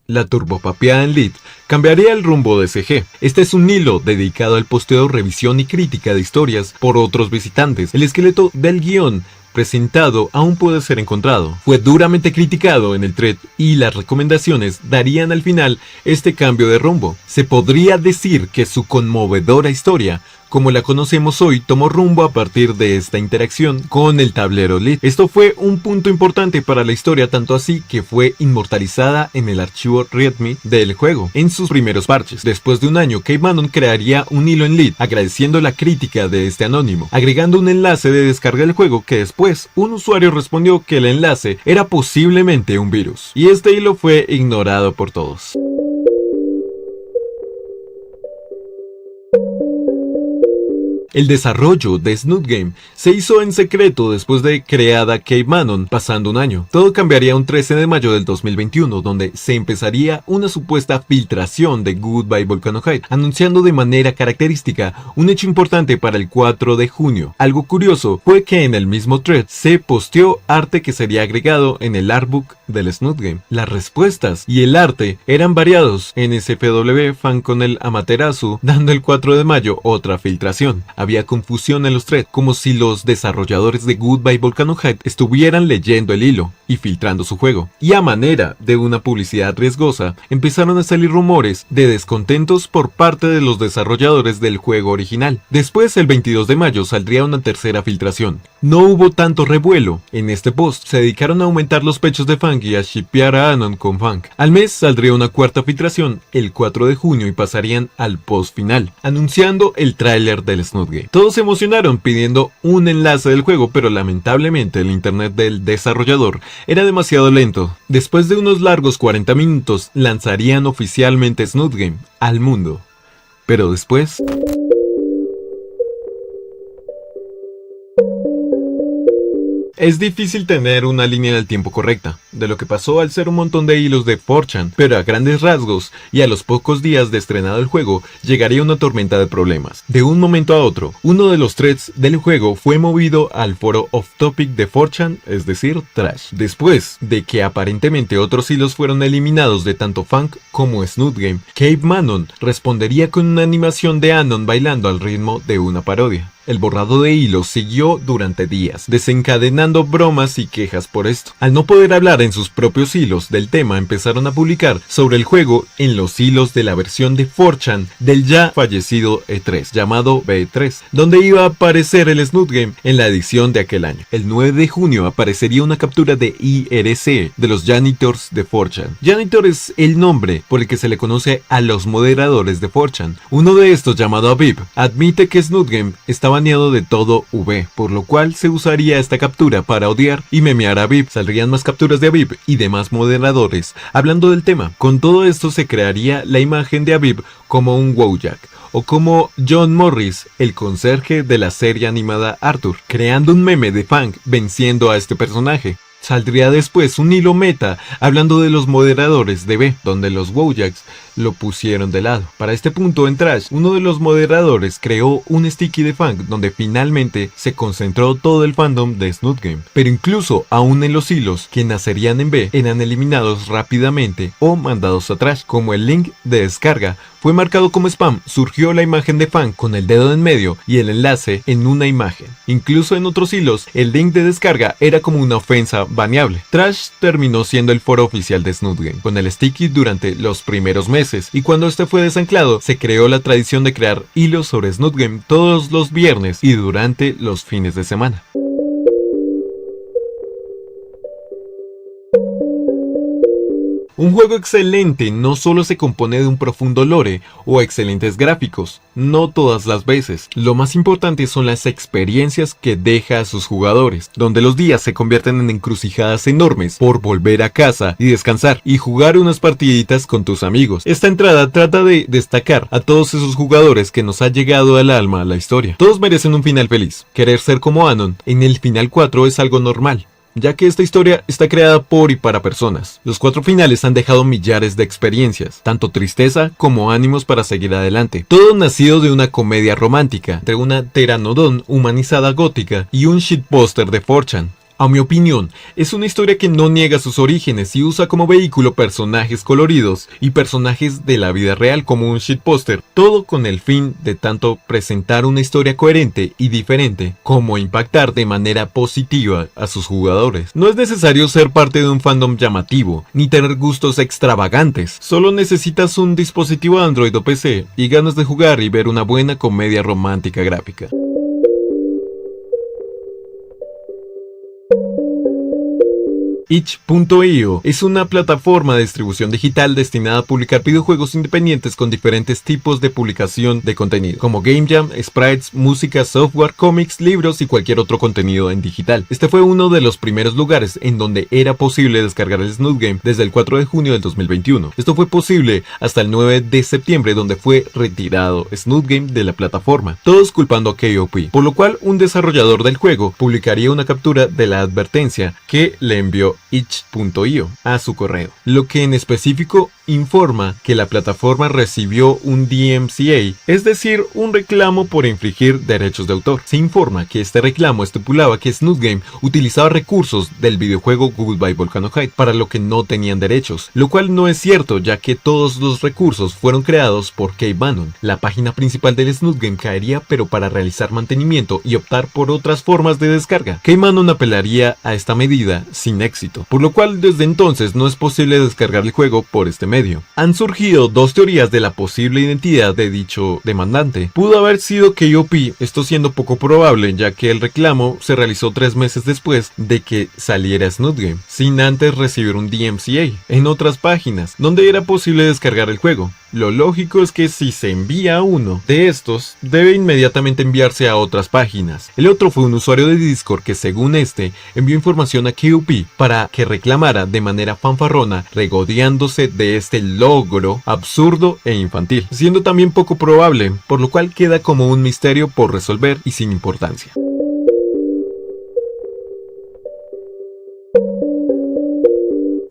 La turbopapeada en Lead cambiaría el rumbo de CG. Este es un hilo dedicado al posteo, revisión y crítica de historias por otros visitantes. El esqueleto del guión presentado aún puede ser encontrado. Fue duramente criticado en el thread y las recomendaciones darían al final este cambio de rumbo. Se podría decir que su conmovedora historia, como la conocemos hoy, tomó rumbo a partir de esta interacción con el tablero Lead. Esto fue un punto importante para la historia, tanto así que fue inmortalizada en el archivo README del juego en sus primeros parches. Después de un año, Cave Manon crearía un hilo en Lead agradeciendo la crítica de este anónimo, agregando un enlace de descarga del juego que después un usuario respondió que el enlace era posiblemente un virus, y este hilo fue ignorado por todos. El desarrollo de Snoot Game se hizo en secreto después de creada Cave Manon, pasando un año. Todo cambiaría un 13 de mayo del 2021, donde se empezaría una supuesta filtración de Goodbye Volcanohide, anunciando de manera característica un hecho importante para el 4 de junio. Algo curioso fue que en el mismo thread se posteó arte que sería agregado en el artbook del Snoot Game. Las respuestas y el arte eran variados. NSFW fan con el Amaterasu dando el 4 de mayo otra filtración. Había confusión en los threads, como si los desarrolladores de Goodbye Volcanohide estuvieran leyendo el hilo y filtrando su juego. Y a manera de una publicidad riesgosa, empezaron a salir rumores de descontentos por parte de los desarrolladores del juego original. Después, el 22 de mayo, saldría una tercera filtración. No hubo tanto revuelo. En este post se dedicaron a aumentar los pechos de Funk y a shippear a Anon con Funk. Al mes saldría una cuarta filtración el 4 de junio y pasarían al post final, anunciando el tráiler del Snoot Game. Todos se emocionaron pidiendo un enlace del juego, pero lamentablemente el internet del desarrollador era demasiado lento. Después de unos largos 40 minutos lanzarían oficialmente Snoot Game al mundo. Pero después... Es difícil tener una línea del tiempo correcta de lo que pasó al ser un montón de hilos de 4chan, pero a grandes rasgos y a los pocos días de estrenado el juego llegaría una tormenta de problemas. De un momento a otro, uno de los threads del juego fue movido al foro off topic de 4chan, es decir, Trash, después de que aparentemente otros hilos fueron eliminados de tanto Funk como Snoot Game. Cave Manon respondería con una animación de Anon bailando al ritmo de una parodia. El borrado de hilos siguió durante días, desencadenando bromas y quejas por esto. Al no poder hablar en sus propios hilos del tema, empezaron a publicar sobre el juego en los hilos de la versión de 4chan del ya fallecido E3, llamado B3, donde iba a aparecer el Snoot Game en la edición de aquel año. El 9 de junio aparecería una captura de IRC de los janitors de 4chan. Janitor es el nombre por el que se le conoce a los moderadores de 4chan. Uno de estos, llamado Aviv, admite que Snoot Game estaba baneado de todo V, por lo cual se usaría esta captura para odiar y memear a Aviv. Saldrían más capturas de Aviv y demás moderadores hablando del tema. Con todo esto se crearía la imagen de Aviv como un Wojak, o como John Morris, el conserje de la serie animada Arthur, creando un meme de Funk venciendo a este personaje. Saldría después un hilo meta hablando de los moderadores de B, donde los Wojaks lo pusieron de lado. Para este punto en Trash, uno de los moderadores creó un sticky de Funk donde finalmente se concentró todo el fandom de Snoot Game. Pero incluso aún en los hilos que nacerían en B eran eliminados rápidamente o mandados a Trash. Como el link de descarga fue marcado como spam, surgió la imagen de Funk con el dedo en medio y el enlace en una imagen. Incluso en otros hilos, el link de descarga era como una ofensa baneable. Trash terminó siendo el foro oficial de Snoot Game, con el sticky durante los primeros meses, y cuando este fue desanclado, se creó la tradición de crear hilos sobre Snoot Game todos los viernes y durante los fines de semana. Un juego excelente no solo se compone de un profundo lore o excelentes gráficos, no todas las veces. Lo más importante son las experiencias que deja a sus jugadores, donde los días se convierten en encrucijadas enormes por volver a casa y descansar y jugar unas partiditas con tus amigos. Esta entrada trata de destacar a todos esos jugadores que nos ha llegado al alma la historia. Todos merecen un final feliz. Querer ser como Anon en el final 4 es algo normal, ya que esta historia está creada por y para personas. Los 4 finales han dejado millares de experiencias, tanto tristeza como ánimos para seguir adelante. Todo nacido de una comedia romántica, entre una pteranodon humanizada gótica y un shitposter de 4chan. A mi opinión, es una historia que no niega sus orígenes y usa como vehículo personajes coloridos y personajes de la vida real como un shitposter, todo con el fin de tanto presentar una historia coherente y diferente, como impactar de manera positiva a sus jugadores. No es necesario ser parte de un fandom llamativo, ni tener gustos extravagantes, solo necesitas un dispositivo Android o PC y ganas de jugar y ver una buena comedia romántica gráfica. Itch.io es una plataforma de distribución digital destinada a publicar videojuegos independientes con diferentes tipos de publicación de contenido, como Game Jam, sprites, música, software, cómics, libros y cualquier otro contenido en digital. Este fue uno de los primeros lugares en donde era posible descargar el Snoot Game desde el 4 de junio del 2021. Esto fue posible hasta el 9 de septiembre, donde fue retirado Snoot Game de la plataforma, todos culpando a KOP, por lo cual un desarrollador del juego publicaría una captura de la advertencia que le envió Itch.io a su correo, lo que en específico informa que la plataforma recibió un DMCA, es decir, un reclamo por infringir derechos de autor. Se informa que este reclamo estipulaba que Snoot Game utilizaba recursos del videojuego Goodbye Volcano High para lo que no tenían derechos, lo cual no es cierto, ya que todos los recursos fueron creados por Kmanon. La página principal del Snoot Game caería, pero para realizar mantenimiento y optar por otras formas de descarga. Kmanon apelaría a esta medida sin éxito, por lo cual desde entonces no es posible descargar el juego por este medio. Han surgido dos teorías de la posible identidad de dicho demandante. Pudo haber sido KOP, esto siendo poco probable, ya que el reclamo se realizó 3 meses después de que saliera Snoot Game, sin antes recibir un DMCA en otras páginas donde era posible descargar el juego. Lo lógico es que si se envía uno de estos, debe inmediatamente enviarse a otras páginas. El otro fue un usuario de Discord que, según este, envió información a KOP para que reclamara de manera fanfarrona, regodeándose de este logro absurdo e infantil, siendo también poco probable, por lo cual queda como un misterio por resolver y sin importancia.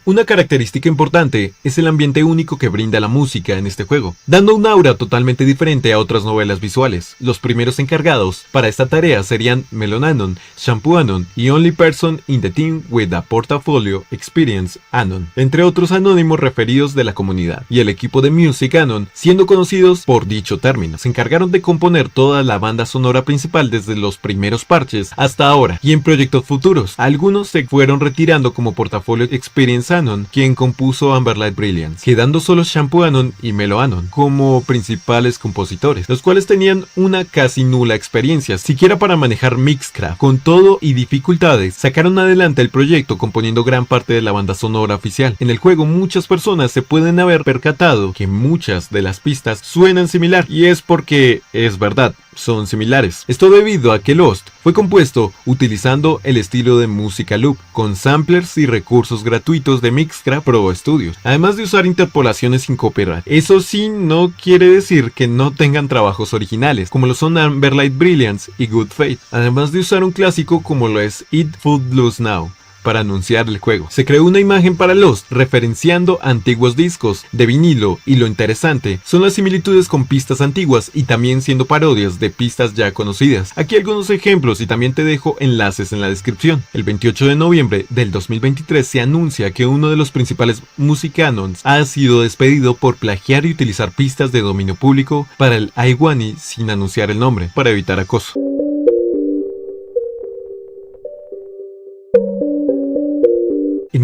Una característica importante es el ambiente único que brinda la música en este juego, dando un aura totalmente diferente a otras novelas visuales. Los primeros encargados para esta tarea serían Melon Anon, Shampoo Anon y Only Person in the Team with a Portfolio Experience Anon, entre otros anónimos referidos de la comunidad, y el equipo de Music Anon, siendo conocidos por dicho término. Se encargaron de componer toda la banda sonora principal desde los primeros parches hasta ahora, y en proyectos futuros. Algunos se fueron retirando, como Portfolio Experience Anon, quien compuso Amberlight Brilliance, quedando solo Shampoo Anon y Melo Anon como principales compositores, los cuales tenían una casi nula experiencia, siquiera para manejar Mixcraft. Con todo y dificultades, sacaron adelante el proyecto componiendo gran parte de la banda sonora oficial. En el juego muchas personas se pueden haber percatado que muchas de las pistas suenan similar, y es porque es verdad, son similares. Esto debido a que Lost fue compuesto utilizando el estilo de música loop, con samplers y recursos gratuitos de Mixcraft Pro Studios, además de usar interpolaciones sin copyright. Eso sí, no quiere decir que no tengan trabajos originales, como lo son Amberlight Brilliance y Good Fate, además de usar un clásico como lo es Eat Food Blues Now para anunciar el juego. Se creó una imagen para Lost referenciando antiguos discos de vinilo, y lo interesante son las similitudes con pistas antiguas y también siendo parodias de pistas ya conocidas. Aquí algunos ejemplos y también te dejo enlaces en la descripción. El 28 de noviembre del 2023 se anuncia que uno de los principales musicanons ha sido despedido por plagiar y utilizar pistas de dominio público para el iWani sin anunciar el nombre, para evitar acoso.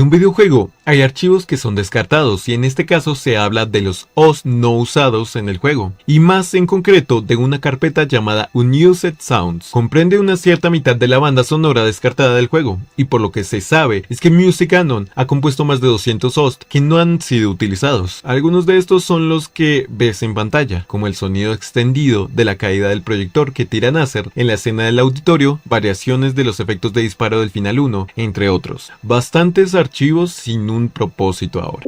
un videojuego hay archivos que son descartados y en este caso se habla de los OS no usados en el juego, y más en concreto de una carpeta llamada Unused Sounds. Comprende una cierta mitad de la banda sonora descartada del juego, y por lo que se sabe es que Music Anon ha compuesto más de 200 OST que no han sido utilizados. Algunos de estos son los que ves en pantalla, como el sonido extendido de la caída del proyector que tira Nasser en la escena del auditorio, variaciones de los efectos de disparo del final 1, entre otros. Bastantes archivos sin un propósito ahora.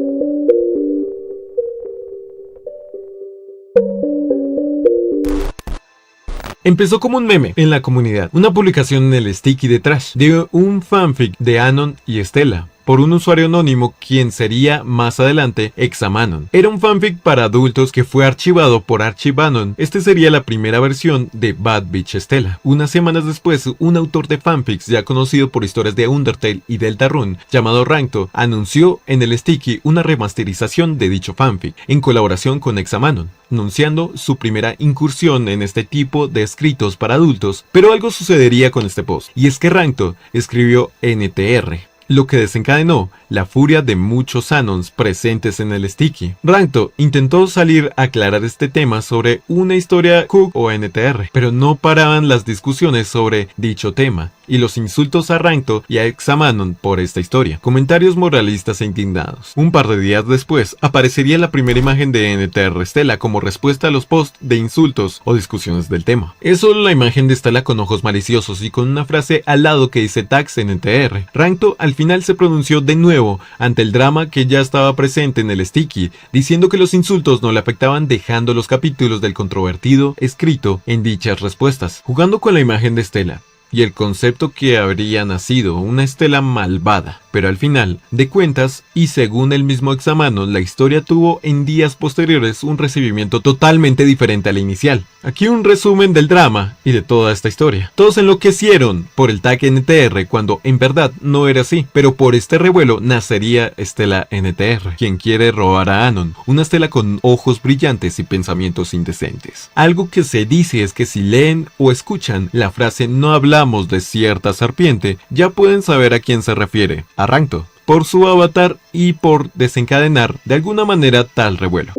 Empezó como un meme en la comunidad, una publicación en el Sticky de Trash de un fanfic de Anon y Estela, por un usuario anónimo quien sería más adelante Examanon. Era un fanfic para adultos que fue archivado por Archivanon. Este sería la primera versión de Bad Bitch Estela. Unas semanas después, un autor de fanfics ya conocido por historias de Undertale y Deltarune, llamado Rankto, anunció en el Sticky una remasterización de dicho fanfic, en colaboración con Examanon, anunciando su primera incursión en este tipo de escritos para adultos. Pero algo sucedería con este post, y es que Rankto escribió NTR, lo que desencadenó la furia de muchos Anons presentes en el Sticky. Rankto intentó salir a aclarar este tema sobre una historia Cook o NTR, pero no paraban las discusiones sobre dicho tema y los insultos a Rankto y a Examanon por esta historia. Comentarios moralistas e indignados. Un par de días después aparecería la primera imagen de NTR Stella como respuesta a los posts de insultos o discusiones del tema. Es solo la imagen de Stella con ojos maliciosos y con una frase al lado que dice tags NTR. Rankto al final se pronunció de nuevo ante el drama que ya estaba presente en el Sticky, diciendo que los insultos no le afectaban, dejando los capítulos del controvertido escrito en dichas respuestas, jugando con la imagen de Stella y el concepto que habría nacido, una Estela malvada. Pero al final de cuentas, y según el mismo Examanon, la historia tuvo en días posteriores un recibimiento totalmente diferente al inicial. Aquí un resumen del drama y de toda esta historia. Todos enloquecieron por el tag NTR cuando en verdad no era así, pero por este revuelo nacería Estela NTR, quien quiere robar a Anon, una Estela con ojos brillantes y pensamientos indecentes. Algo que se dice es que si leen o escuchan la frase "no hablamos de cierta serpiente", ya pueden saber a quién se refiere, a Rankto, por su avatar y por desencadenar de alguna manera tal revuelo.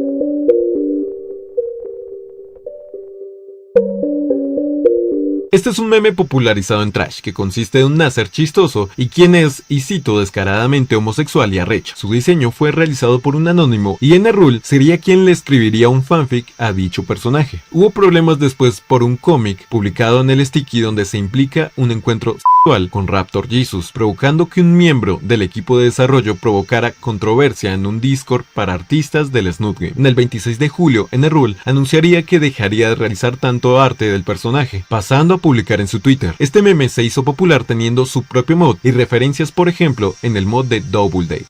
Este es un meme popularizado en Trash que consiste en un Nasser chistoso y quien es, y cito, descaradamente homosexual y arrecho. Su diseño fue realizado por un anónimo y N-Rule sería quien le escribiría un fanfic a dicho personaje. Hubo problemas después por un cómic publicado en el Sticky donde se implica un encuentro sexual con Raptor Jesus, provocando que un miembro del equipo de desarrollo provocara controversia en un Discord para artistas del Snoot Game. En el 26 de julio, N-Rule anunciaría que dejaría de realizar tanto arte del personaje, pasando a publicar en su Twitter. Este meme se hizo popular teniendo su propio mod y referencias, por ejemplo, en el mod de Double Date.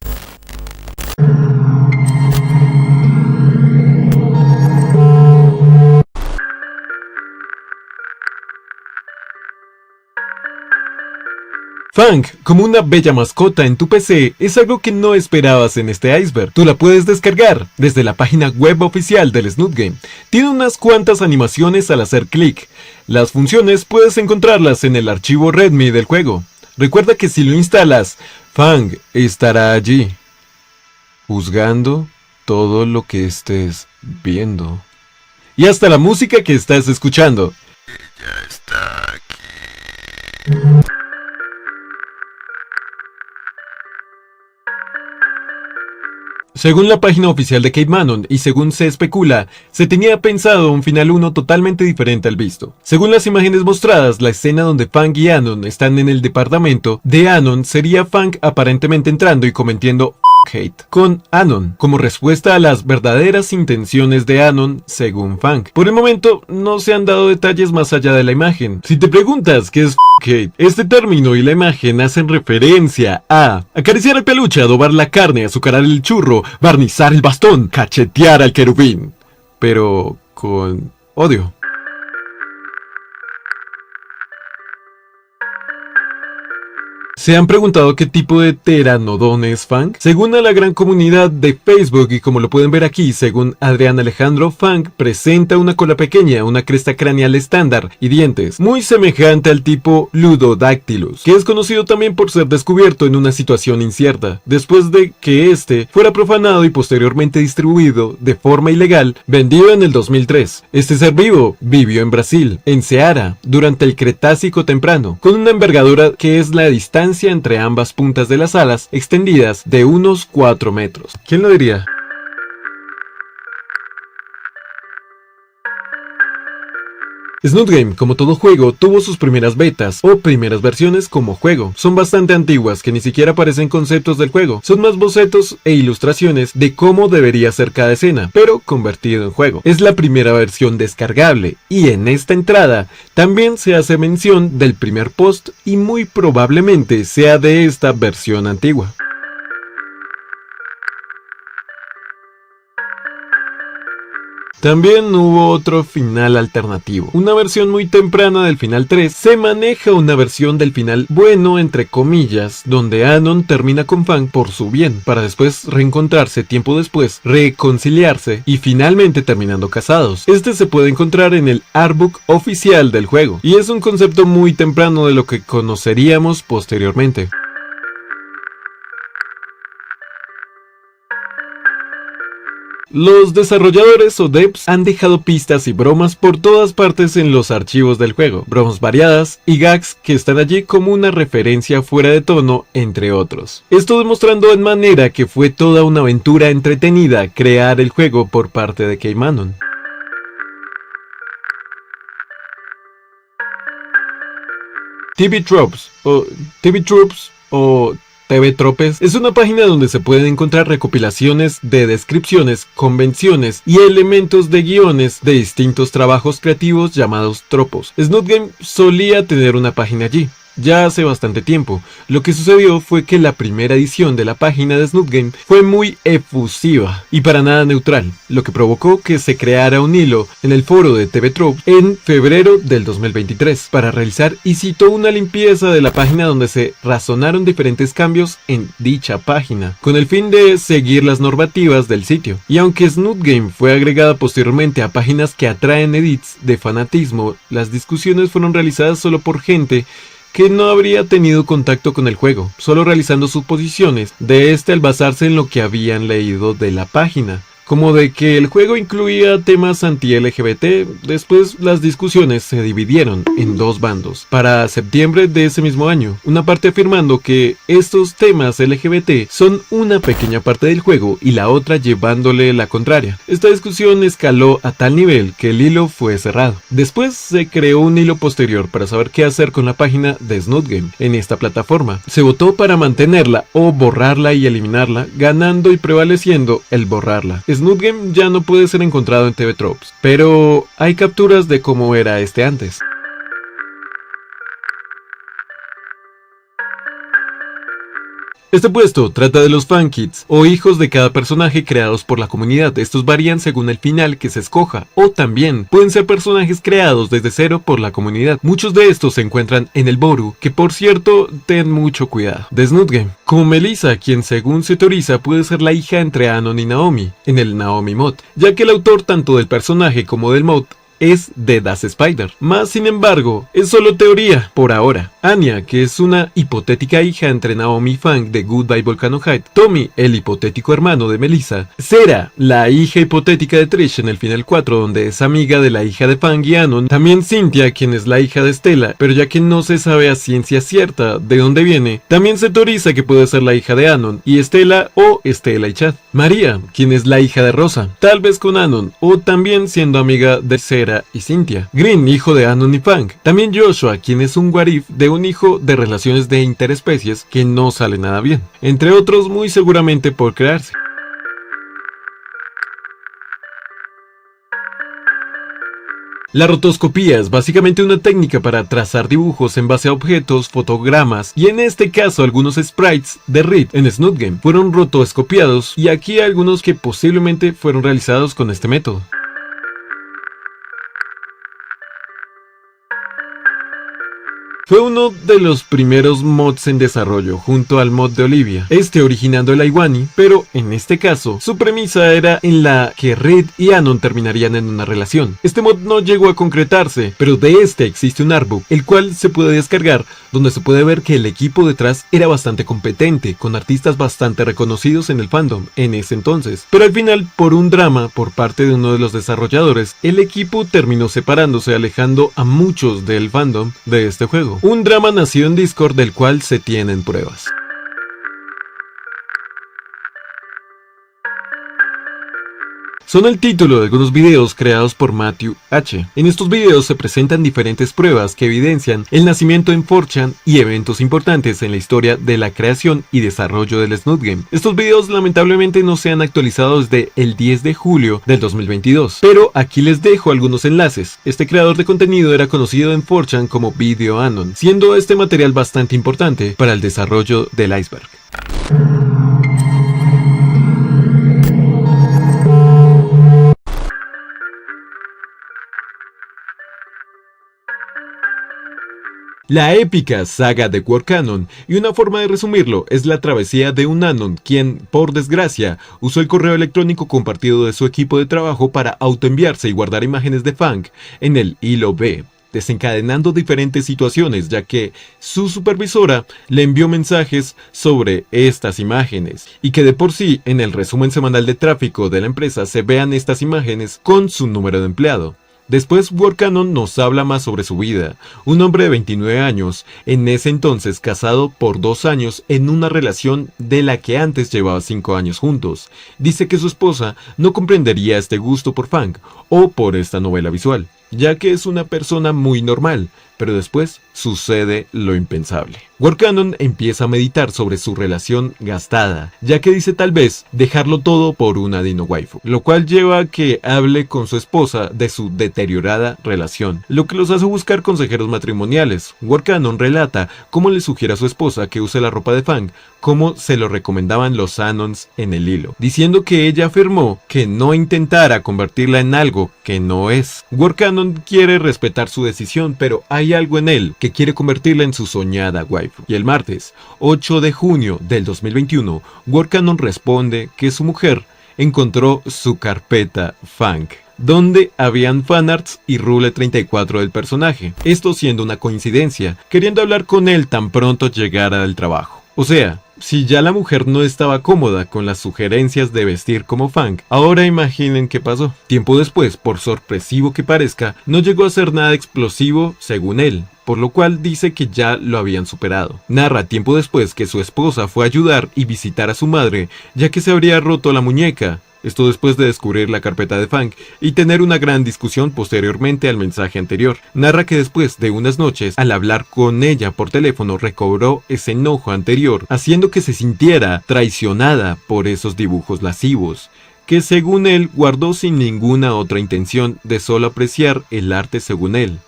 Fang, como una bella mascota en tu PC, es algo que no esperabas en este iceberg. Tú la puedes descargar desde la página web oficial del Snoot Game. Tiene unas cuantas animaciones al hacer clic. Las funciones puedes encontrarlas en el archivo README del juego. Recuerda que si lo instalas, Fang estará allí, juzgando todo lo que estés viendo. Y hasta la música que estás escuchando. Ella está aquí. Según la página oficial de Cape Manon y según se especula, se tenía pensado un final 1 totalmente diferente al visto. Según las imágenes mostradas, la escena donde Fang y Anon están en el departamento de Anon sería Fang aparentemente entrando y cometiendo hate con Anon, como respuesta a las verdaderas intenciones de Anon según Fang. Por el momento no se han dado detalles más allá de la imagen. Si te preguntas qué es hate, este término y la imagen hacen referencia a acariciar el peluche, adobar la carne, azucarar el churro, barnizar el bastón, cachetear al querubín, pero con odio. ¿Se han preguntado qué tipo de pteranodon es Fang? Según a la gran comunidad de Facebook y como lo pueden ver aquí, según Adrián Alejandro, Fang presenta una cola pequeña, una cresta craneal estándar y dientes, muy semejante al tipo Ludodactylus, que es conocido también por ser descubierto en una situación incierta, después de que este fuera profanado y posteriormente distribuido de forma ilegal, vendido en el 2003. Este ser vivo vivió en Brasil, en Ceará, durante el Cretácico temprano, con una envergadura que es la distancia entre ambas puntas de las alas extendidas de unos 4 metros. ¿Quién lo diría? Snoot Game, como todo juego, tuvo sus primeras betas o primeras versiones como juego. Son bastante antiguas, que ni siquiera aparecen conceptos del juego. Son más bocetos e ilustraciones de cómo debería ser cada escena, pero convertido en juego. Es la primera versión descargable, y en esta entrada también se hace mención del primer post y muy probablemente sea de esta versión antigua. También hubo otro final alternativo. Una versión muy temprana del final 3 se maneja una versión del final bueno entre comillas, donde Anon termina con Fang por su bien, para después reencontrarse tiempo después, reconciliarse y finalmente terminando casados. Este se puede encontrar en el artbook oficial del juego, y es un concepto muy temprano de lo que conoceríamos posteriormente. Los desarrolladores o devs han dejado pistas y bromas por todas partes en los archivos del juego, bromas variadas y gags que están allí como una referencia fuera de tono, entre otros. Esto demostrando en manera que fue toda una aventura entretenida crear el juego por parte de K-Manon. TV Tropes o TV Tropes es una página donde se pueden encontrar recopilaciones de descripciones, convenciones y elementos de guiones de distintos trabajos creativos llamados tropos. Snoot Game solía tener una página allí, ya hace bastante tiempo. Lo que sucedió fue que la primera edición de la página de Snoot Game fue muy efusiva y para nada neutral, lo que provocó que se creara un hilo en el foro de TV Tropes en febrero del 2023 para realizar, y citó, una limpieza de la página donde se razonaron diferentes cambios en dicha página, con el fin de seguir las normativas del sitio. Y aunque Snoot Game fue agregada posteriormente a páginas que atraen edits de fanatismo, las discusiones fueron realizadas solo por gente que no habría tenido contacto con el juego, solo realizando suposiciones de este al basarse en lo que habían leído de la página, como de que el juego incluía temas anti-LGBT. Después las discusiones se dividieron en dos bandos. Para septiembre de ese mismo año, una parte afirmando que estos temas LGBT son una pequeña parte del juego y la otra llevándole la contraria. Esta discusión escaló a tal nivel que el hilo fue cerrado. Después se creó un hilo posterior para saber qué hacer con la página de Snoot Game en esta plataforma. Se votó para mantenerla o borrarla y eliminarla, ganando y prevaleciendo el borrarla. Snoot Game ya no puede ser encontrado en TV Tropes, pero hay capturas de cómo era este antes. Este puesto trata de los fankits o hijos de cada personaje creados por la comunidad. Estos varían según el final que se escoja, o también pueden ser personajes creados desde cero por la comunidad. Muchos de estos se encuentran en el Boru, que por cierto, ten mucho cuidado, de Snoot Game, como Melissa, quien según se teoriza puede ser la hija entre Anon y Naomi, en el Naomi mod, ya que el autor tanto del personaje como del mod es de Das Spider. Más sin embargo, es solo teoría por ahora. Anya, que es una hipotética hija entre Naomi y Fang de Goodbye Volcano Heights, Tommy, el hipotético hermano de Melissa, Sera, la hija hipotética de Trish en el final 4, donde es amiga de la hija de Fang y Anon, también Cynthia, quien es la hija de Stella, pero ya que no se sabe a ciencia cierta de dónde viene, también se teoriza que puede ser la hija de Anon y Stella, o Stella y Chad. María, quien es la hija de Rosa, tal vez con Anon, o también siendo amiga de Sera y Cynthia. Green, hijo de Anon y Fang. También Joshua, quien es un what if de un hijo de relaciones de interespecies que no sale nada bien, entre otros muy seguramente por crearse. La rotoscopía es básicamente una técnica para trazar dibujos en base a objetos, fotogramas y en este caso algunos sprites de Reed en Snoot Game fueron rotoscopiados, y aquí hay algunos que posiblemente fueron realizados con este método. Fue uno de los primeros mods en desarrollo, junto al mod de Olivia, originando el Iwani, pero en este caso, su premisa era en la que Reed y Anon terminarían en una relación. Este mod no llegó a concretarse, pero de existe un artbook, el cual se puede descargar, donde se puede ver que el equipo detrás era bastante competente, con artistas bastante reconocidos en el fandom en ese entonces. Pero al final, por un drama por parte de uno de los desarrolladores, el equipo terminó separándose, alejando a muchos del fandom de este juego. Un drama nacido en Discord del cual se tienen pruebas. Son el título de algunos videos creados por Matthew H. En estos videos se presentan diferentes pruebas que evidencian el nacimiento en 4chan y eventos importantes en la historia de la creación y desarrollo del Snoot Game. Estos videos lamentablemente no se han actualizado desde el 10 de julio del 2022, pero aquí les dejo algunos enlaces. Este creador de contenido era conocido en 4chan como Video Anon, siendo este material bastante importante para el desarrollo del iceberg. La épica saga de Workanon, y una forma de resumirlo es la travesía de un Anon quien, por desgracia, usó el correo electrónico compartido de su equipo de trabajo para autoenviarse y guardar imágenes de Fang en el hilo B, desencadenando diferentes situaciones, ya que su supervisora le envió mensajes sobre estas imágenes, y que de por sí en el resumen semanal de tráfico de la empresa se vean estas imágenes con su número de empleado. Después Workanon nos habla más sobre su vida. Un hombre de 29 años, en ese entonces casado por 2 años en una relación de la que antes llevaba 5 años juntos. Dice que su esposa no comprendería este gusto por Fang o por esta novela visual, ya que es una persona muy normal, pero después sucede lo impensable. Workanon empieza a meditar sobre su relación gastada, ya que dice tal vez dejarlo todo por una Dino Waifu, lo cual lleva a que hable con su esposa de su deteriorada relación, lo que los hace buscar consejeros matrimoniales. Workanon relata cómo le sugiere a su esposa que use la ropa de Fang, como se lo recomendaban los Anons en el hilo, diciendo que ella afirmó que no intentara convertirla en algo que no es. Workanon quiere respetar su decisión, pero hay algo en él que quiere convertirla en su soñada waifu. Y el martes 8 de junio del 2021, Workanon responde que su mujer encontró su carpeta Fang, donde habían fanarts y Rule 34 del personaje, esto siendo una coincidencia, queriendo hablar con él tan pronto llegara del trabajo. O sea, si ya la mujer no estaba cómoda con las sugerencias de vestir como Fang, ahora imaginen qué pasó. Tiempo después, por sorpresivo que parezca, no llegó a ser nada explosivo según él, por lo cual dice que ya lo habían superado. Narra tiempo después que su esposa fue a ayudar y visitar a su madre, ya que se habría roto la muñeca. Esto después de descubrir la carpeta de Fang y tener una gran discusión posteriormente al mensaje anterior. Narra que después de unas noches, al hablar con ella por teléfono, recobró ese enojo anterior, haciendo que se sintiera traicionada por esos dibujos lascivos, que según él guardó sin ninguna otra intención de solo apreciar el arte según él.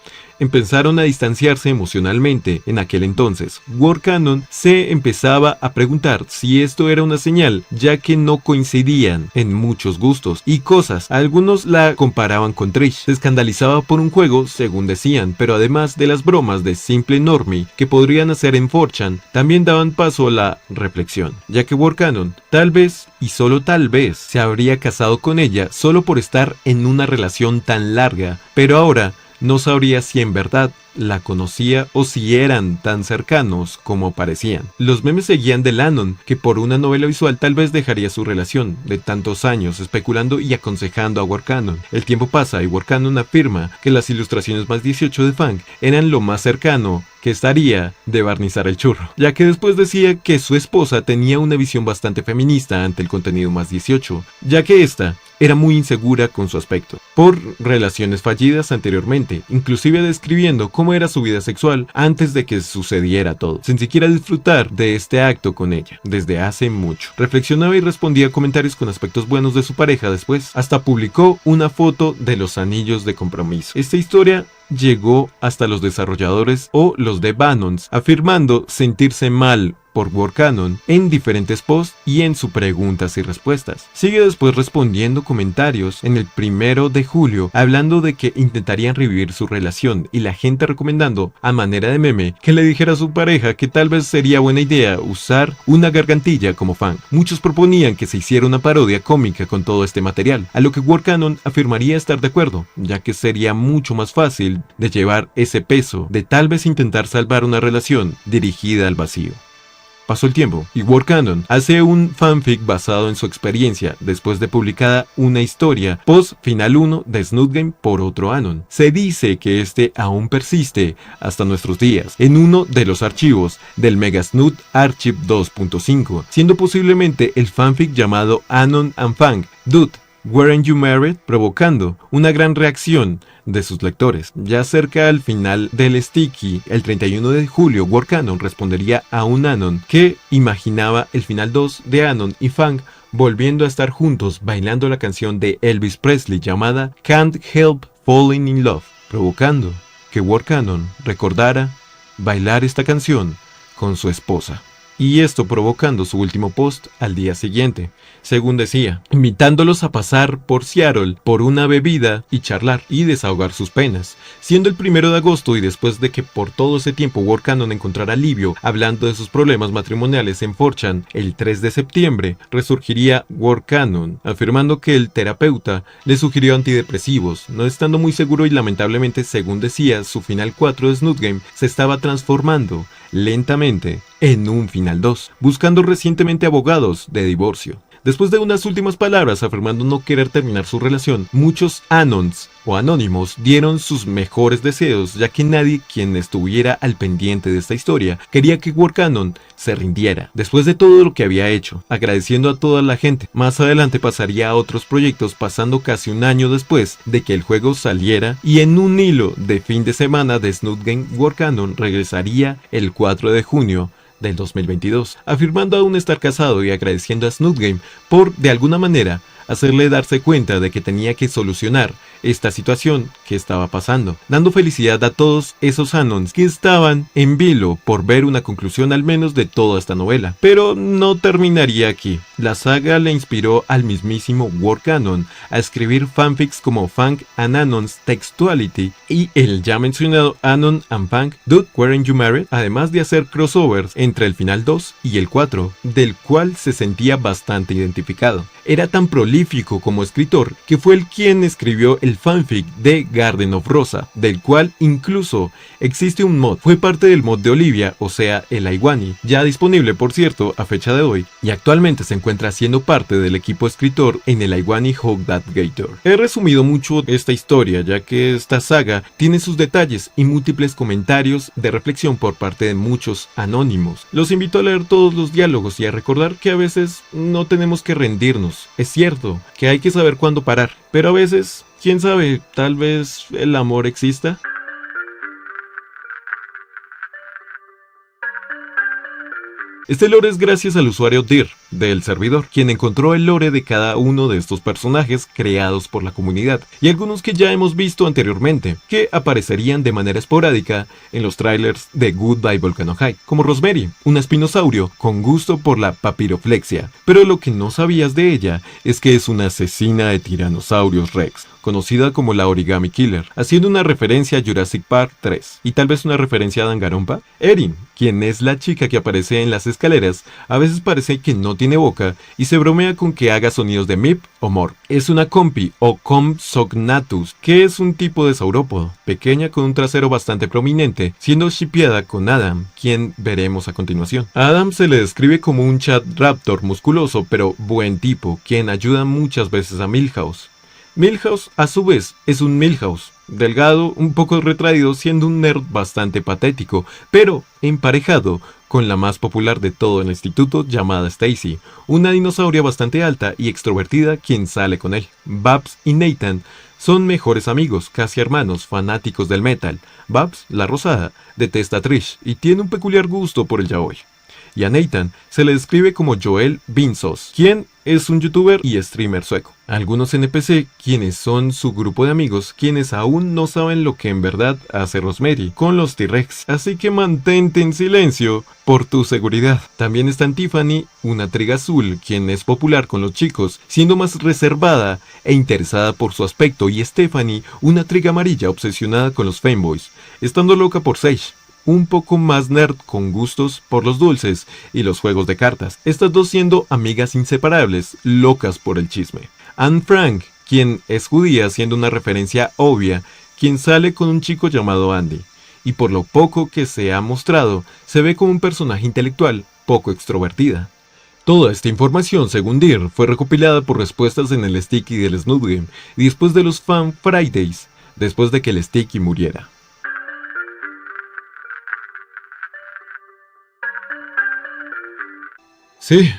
Empezaron a distanciarse emocionalmente en aquel entonces. Workanon se empezaba a preguntar si esto era una señal, ya que no coincidían en muchos gustos y cosas. Algunos la comparaban con Trish. Se escandalizaba por un juego, según decían, pero además de las bromas de simple normie que podrían hacer en 4chan, también daban paso a la reflexión, ya que Workanon, tal vez y solo tal vez, se habría casado con ella solo por estar en una relación tan larga, pero ahora no sabría si en verdad la conocía o si eran tan cercanos como parecían. Los memes seguían del Anon, que por una novela visual tal vez dejaría su relación de tantos años, especulando y aconsejando a Workanon. El tiempo pasa y Workanon afirma que las ilustraciones más 18 de Fang eran lo más cercano que estaría de barnizar el churro, ya que después decía que su esposa tenía una visión bastante feminista ante el contenido más 18, ya que esta era muy insegura con su aspecto, por relaciones fallidas anteriormente, inclusive describiendo cómo era su vida sexual antes de que sucediera todo, sin siquiera disfrutar de este acto con ella, desde hace mucho. Reflexionaba y respondía a comentarios con aspectos buenos de su pareja después, hasta publicó una foto de los anillos de compromiso. Esta historia llegó hasta los desarrolladores o los de Banons, afirmando sentirse mal por Warcanon en diferentes posts y en sus preguntas y respuestas. Sigue después respondiendo comentarios en el 1 de julio hablando de que intentarían revivir su relación y la gente recomendando, a manera de meme, que le dijera a su pareja que tal vez sería buena idea usar una gargantilla como Fang. Muchos proponían que se hiciera una parodia cómica con todo este material, a lo que Warcanon afirmaría estar de acuerdo, ya que sería mucho más fácil de llevar ese peso de tal vez intentar salvar una relación dirigida al vacío. Pasó el tiempo y Warcanon hace un fanfic basado en su experiencia después de publicada una historia post final 1 de Snoot Game por otro Anon. Se dice que este aún persiste hasta nuestros días en uno de los archivos del Mega Snoot Archive 2.5, siendo posiblemente el fanfic llamado Anon and Fang, Dude, Weren't You Married?, provocando una gran reacción de sus lectores. Ya cerca al final del Sticky, el 31 de julio, Warcanon respondería a un Anon que imaginaba el final 2 de Anon y Fang volviendo a estar juntos bailando la canción de Elvis Presley llamada Can't Help Falling in Love, provocando que Warcanon recordara bailar esta canción con su esposa. Y esto provocando su último post al día siguiente, según decía, invitándolos a pasar por Seattle por una bebida y charlar y desahogar sus penas. Siendo el 1 de agosto y después de que por todo ese tiempo Warcanon encontrara alivio hablando de sus problemas matrimoniales en 4chan, el 3 de septiembre resurgiría Warcanon afirmando que el terapeuta le sugirió antidepresivos, no estando muy seguro y lamentablemente, según decía, su final 4 de Snoot Game se estaba transformando lentamente en un final 2, buscando recientemente abogados de divorcio. Después de unas últimas palabras afirmando no querer terminar su relación, muchos Anons o anónimos dieron sus mejores deseos, ya que nadie quien estuviera al pendiente de esta historia quería que Warcanon se rindiera, después de todo lo que había hecho, agradeciendo a toda la gente. Más adelante pasaría a otros proyectos, pasando casi un año después de que el juego saliera, y en un hilo de fin de semana de Snoot Game, Warcanon regresaría el 4 de junio del 2022, afirmando aún estar casado y agradeciendo a Snoot Game por, de alguna manera, hacerle darse cuenta de que tenía que solucionar esta situación que estaba pasando, dando felicidad a todos esos Anons que estaban en vilo por ver una conclusión al menos de toda esta novela. Pero no terminaría aquí. La saga le inspiró al mismísimo Warcanon a escribir fanfics como Fang and Anon's Textuality y el ya mencionado Anon and Fang, Dude, Weren't You Married?, además de hacer crossovers entre el final 2 y el 4, del cual se sentía bastante identificado. Era tan prolífico como escritor que fue él quien escribió el fanfic de Garden of Rosa, del cual incluso existe un mod. Fue parte del mod de Olivia, o sea, el Aiwani, ya disponible por cierto a fecha de hoy, y actualmente se encuentra siendo parte del equipo escritor en el Aiwani Hog That Gator. He resumido mucho esta historia, ya que esta saga tiene sus detalles y múltiples comentarios de reflexión por parte de muchos anónimos. Los invito a leer todos los diálogos y a recordar que a veces no tenemos que rendirnos. Es cierto que hay que saber cuándo parar, pero a veces, quién sabe, tal vez el amor exista. Este lore es gracias al usuario Dir del servidor, quien encontró el lore de cada uno de estos personajes creados por la comunidad, y algunos que ya hemos visto anteriormente, que aparecerían de manera esporádica en los trailers de Goodbye Volcano High, como Rosemary, un espinosaurio con gusto por la papiroflexia, pero lo que no sabías de ella es que es una asesina de tiranosaurios Rex, conocida como la Origami Killer, haciendo una referencia a Jurassic Park 3, y tal vez una referencia a Danganronpa. Erin, quien es la chica que aparece en las escaleras, a veces parece que no tiene boca y se bromea con que haga sonidos de Mip o Mor. Es una Compi o Compsognathus, que es un tipo de saurópodo, pequeña con un trasero bastante prominente, siendo shippeada con Adam, quien veremos a continuación. A Adam se le describe como un chat raptor musculoso pero buen tipo, quien ayuda muchas veces a Milhouse. Milhouse, a su vez, es un Milhouse, delgado, un poco retraído, siendo un nerd bastante patético, pero emparejado con la más popular de todo el instituto llamada Stacy, una dinosauria bastante alta y extrovertida quien sale con él. Babs y Nathan son mejores amigos, casi hermanos, fanáticos del metal. Babs, la rosada, detesta a Trish y tiene un peculiar gusto por el yaoi. y a Nathan se le describe como Joel Vinzos, quien es un youtuber y streamer sueco. Algunos NPC, quienes son su grupo de amigos, quienes aún no saben lo que en verdad hace Rosemary con los T-Rex, así que mantente en silencio por tu seguridad. También está Tiffany, una triga azul, quien es popular con los chicos, siendo más reservada e interesada por su aspecto, y Stephanie, una triga amarilla obsesionada con los femboys, estando loca por Sage, un poco más nerd con gustos por los dulces y los juegos de cartas, estas dos siendo amigas inseparables, locas por el chisme. Anne Frank, quien es judía siendo una referencia obvia, quien sale con un chico llamado Andy, y por lo poco que se ha mostrado, se ve como un personaje intelectual poco extrovertida. Toda esta información, según Dir, fue recopilada por respuestas en el Sticky del Snoop Game, y después de los Fan Fridays, después de que el Sticky muriera. Sí,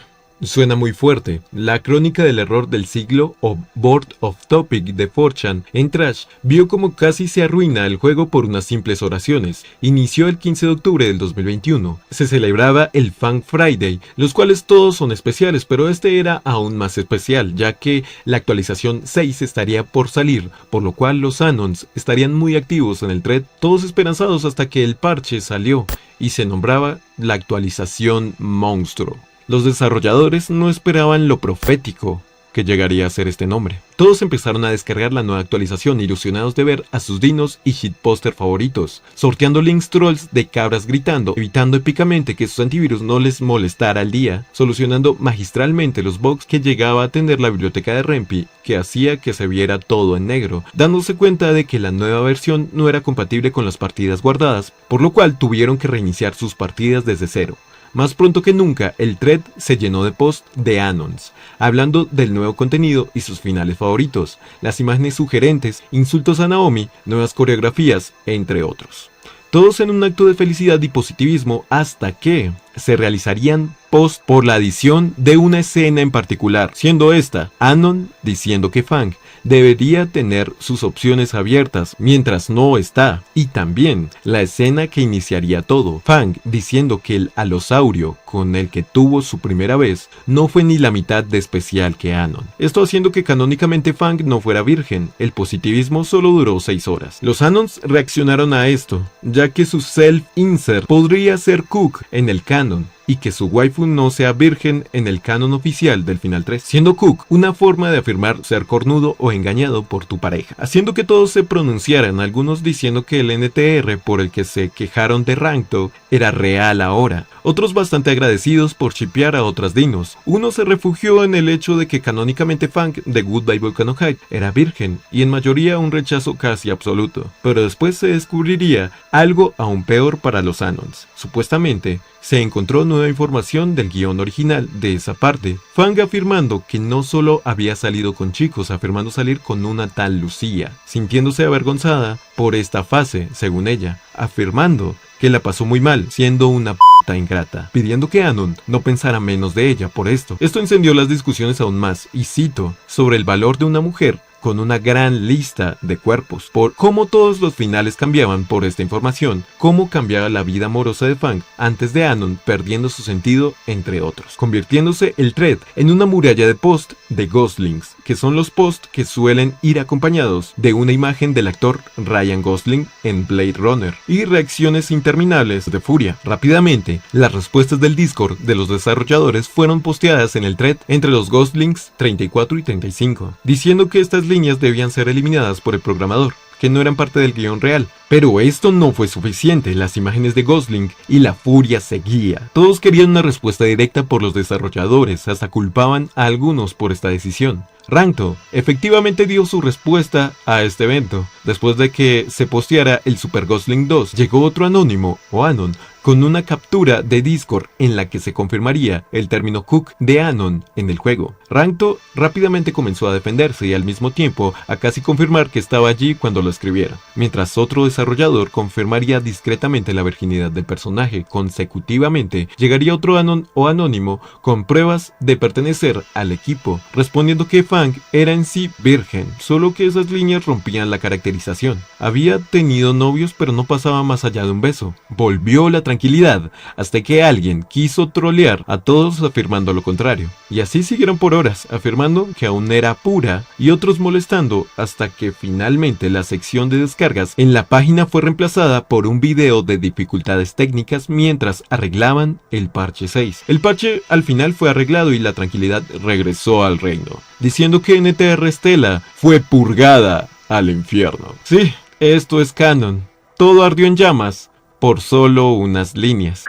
suena muy fuerte. La crónica del error del siglo o Board of Topic de 4chan en Trash vio como casi se arruina el juego por unas simples oraciones. Inició el 15 de octubre del 2021. Se celebraba el Fan Friday, los cuales todos son especiales, pero este era aún más especial, ya que la actualización 6 estaría por salir, por lo cual los Anons estarían muy activos en el thread, todos esperanzados hasta que el parche salió y se nombraba la actualización Monstruo. Los desarrolladores no esperaban lo profético que llegaría a ser este nombre. Todos empezaron a descargar la nueva actualización, ilusionados de ver a sus dinos y shitposter favoritos, sorteando links trolls de cabras gritando, evitando épicamente que sus antivirus no les molestara al día, solucionando magistralmente los bugs que llegaba a tener la biblioteca de Rempi, que hacía que se viera todo en negro, dándose cuenta de que la nueva versión no era compatible con las partidas guardadas, por lo cual tuvieron que reiniciar sus partidas desde cero. Más pronto que nunca, el thread se llenó de posts de Anons, hablando del nuevo contenido y sus finales favoritos, las imágenes sugerentes, insultos a Naomi, nuevas coreografías, entre otros. Todos en un acto de felicidad y positivismo hasta que se realizarían posts por la adición de una escena en particular, siendo esta Anon diciendo que Fang debería tener sus opciones abiertas mientras no está, y también la escena que iniciaría todo, Fang diciendo que el alosaurio con el que tuvo su primera vez no fue ni la mitad de especial que Anon, esto haciendo que canónicamente Fang no fuera virgen. El positivismo solo duró 6 horas. Los Anons reaccionaron a esto, ya que su self-insert podría ser Cook en el canon, y que su waifu no sea virgen en el canon oficial del Final 3, siendo Cook una forma de afirmar ser cornudo o engañado por tu pareja, haciendo que todos se pronunciaran, algunos diciendo que el NTR por el que se quejaron de Rankto era real ahora, otros bastante agradecidos por shipear a otras dinos. Uno se refugió en el hecho de que canónicamente Fang de Goodbye Volcanohide era virgen, y en mayoría un rechazo casi absoluto, pero después se descubriría algo aún peor para los Anons. Supuestamente, se encontró nueva información del guión original de esa parte, Fang afirmando que no solo había salido con chicos, afirmando salir con una tal Lucía, sintiéndose avergonzada por esta fase, según ella, afirmando que la pasó muy mal, siendo una p*** ingrata, pidiendo que Anon no pensara menos de ella por esto. Esto encendió las discusiones aún más, y cito, sobre el valor de una mujer con una gran lista de cuerpos, por cómo todos los finales cambiaban por esta información, cómo cambiaba la vida amorosa de Fang antes de Anon perdiendo su sentido, entre otros, convirtiéndose el thread en una muralla de post de Goslings, que son los posts que suelen ir acompañados de una imagen del actor Ryan Gosling en Blade Runner, y reacciones interminables de furia. Rápidamente, las respuestas del Discord de los desarrolladores fueron posteadas en el thread entre los Goslings 34 y 35, diciendo que estas líneas debían ser eliminadas por el programador, que no eran parte del guión real. Pero esto no fue suficiente, las imágenes de Gosling y la furia seguía. Todos querían una respuesta directa por los desarrolladores, hasta culpaban a algunos por esta decisión. Rankto efectivamente dio su respuesta a este evento. Después de que se posteara el Super Gosling 2, llegó otro anónimo, o Anon, con una captura de Discord en la que se confirmaría el término Cook de Anon en el juego. Rankto rápidamente comenzó a defenderse y al mismo tiempo a casi confirmar que estaba allí cuando lo escribiera, mientras otro desarrollador confirmaría discretamente la virginidad del personaje. Consecutivamente llegaría otro Anon o anónimo con pruebas de pertenecer al equipo, respondiendo que Fang era en sí virgen, solo que esas líneas rompían la caracterización. Había tenido novios pero no pasaba más allá de un beso. Volvió la tranquilidad hasta que alguien quiso trolear a todos afirmando lo contrario. Y así siguieron por horas, afirmando que aún era pura y otros molestando hasta que finalmente la sección de descargas en la página fue reemplazada por un video de dificultades técnicas mientras arreglaban el parche 6. El parche al final fue arreglado y la tranquilidad regresó al reino, diciendo que NTR Stella fue purgada al infierno. Sí, esto es canon. Todo ardió en llamas por solo unas líneas.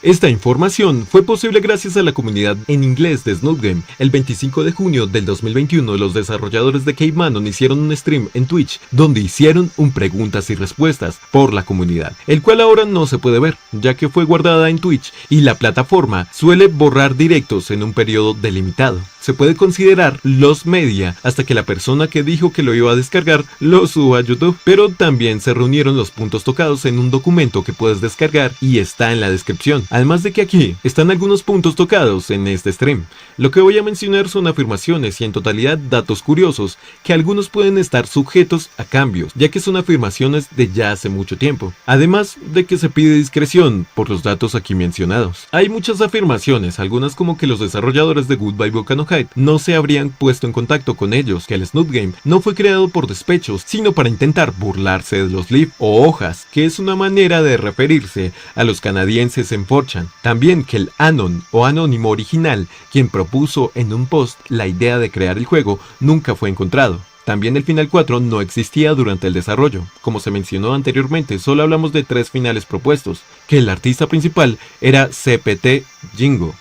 Esta información fue posible gracias a la comunidad en inglés de Snoop Game. El 25 de junio del 2021, los desarrolladores de Cave Manon hicieron un stream en Twitch donde hicieron un preguntas y respuestas por la comunidad, el cual ahora no se puede ver, ya que fue guardada en Twitch y la plataforma suele borrar directos en un periodo delimitado. Se puede considerar lost media hasta que la persona que dijo que lo iba a descargar lo suba a YouTube, pero también se reunieron los puntos tocados en un documento que puedes descargar y está en la descripción. Además de que aquí están algunos puntos tocados en este stream. Lo que voy a mencionar son afirmaciones y en totalidad datos curiosos que algunos pueden estar sujetos a cambios, ya que son afirmaciones de ya hace mucho tiempo. Además de que se pide discreción por los datos aquí mencionados. Hay muchas afirmaciones, algunas como que los desarrolladores de Goodbye Volcanohide no se habrían puesto en contacto con ellos, que el Snoop Game no fue creado por despechos, sino para intentar burlarse de los leaf o hojas, que es una manera de referirse a los canadienses en 4chan. También que el Anon o anónimo original, quien propuso en un post la idea de crear el juego, nunca fue encontrado. También el final 4 no existía durante el desarrollo. Como se mencionó anteriormente, solo hablamos de 3 finales propuestos, que el artista principal era CPT Jingo,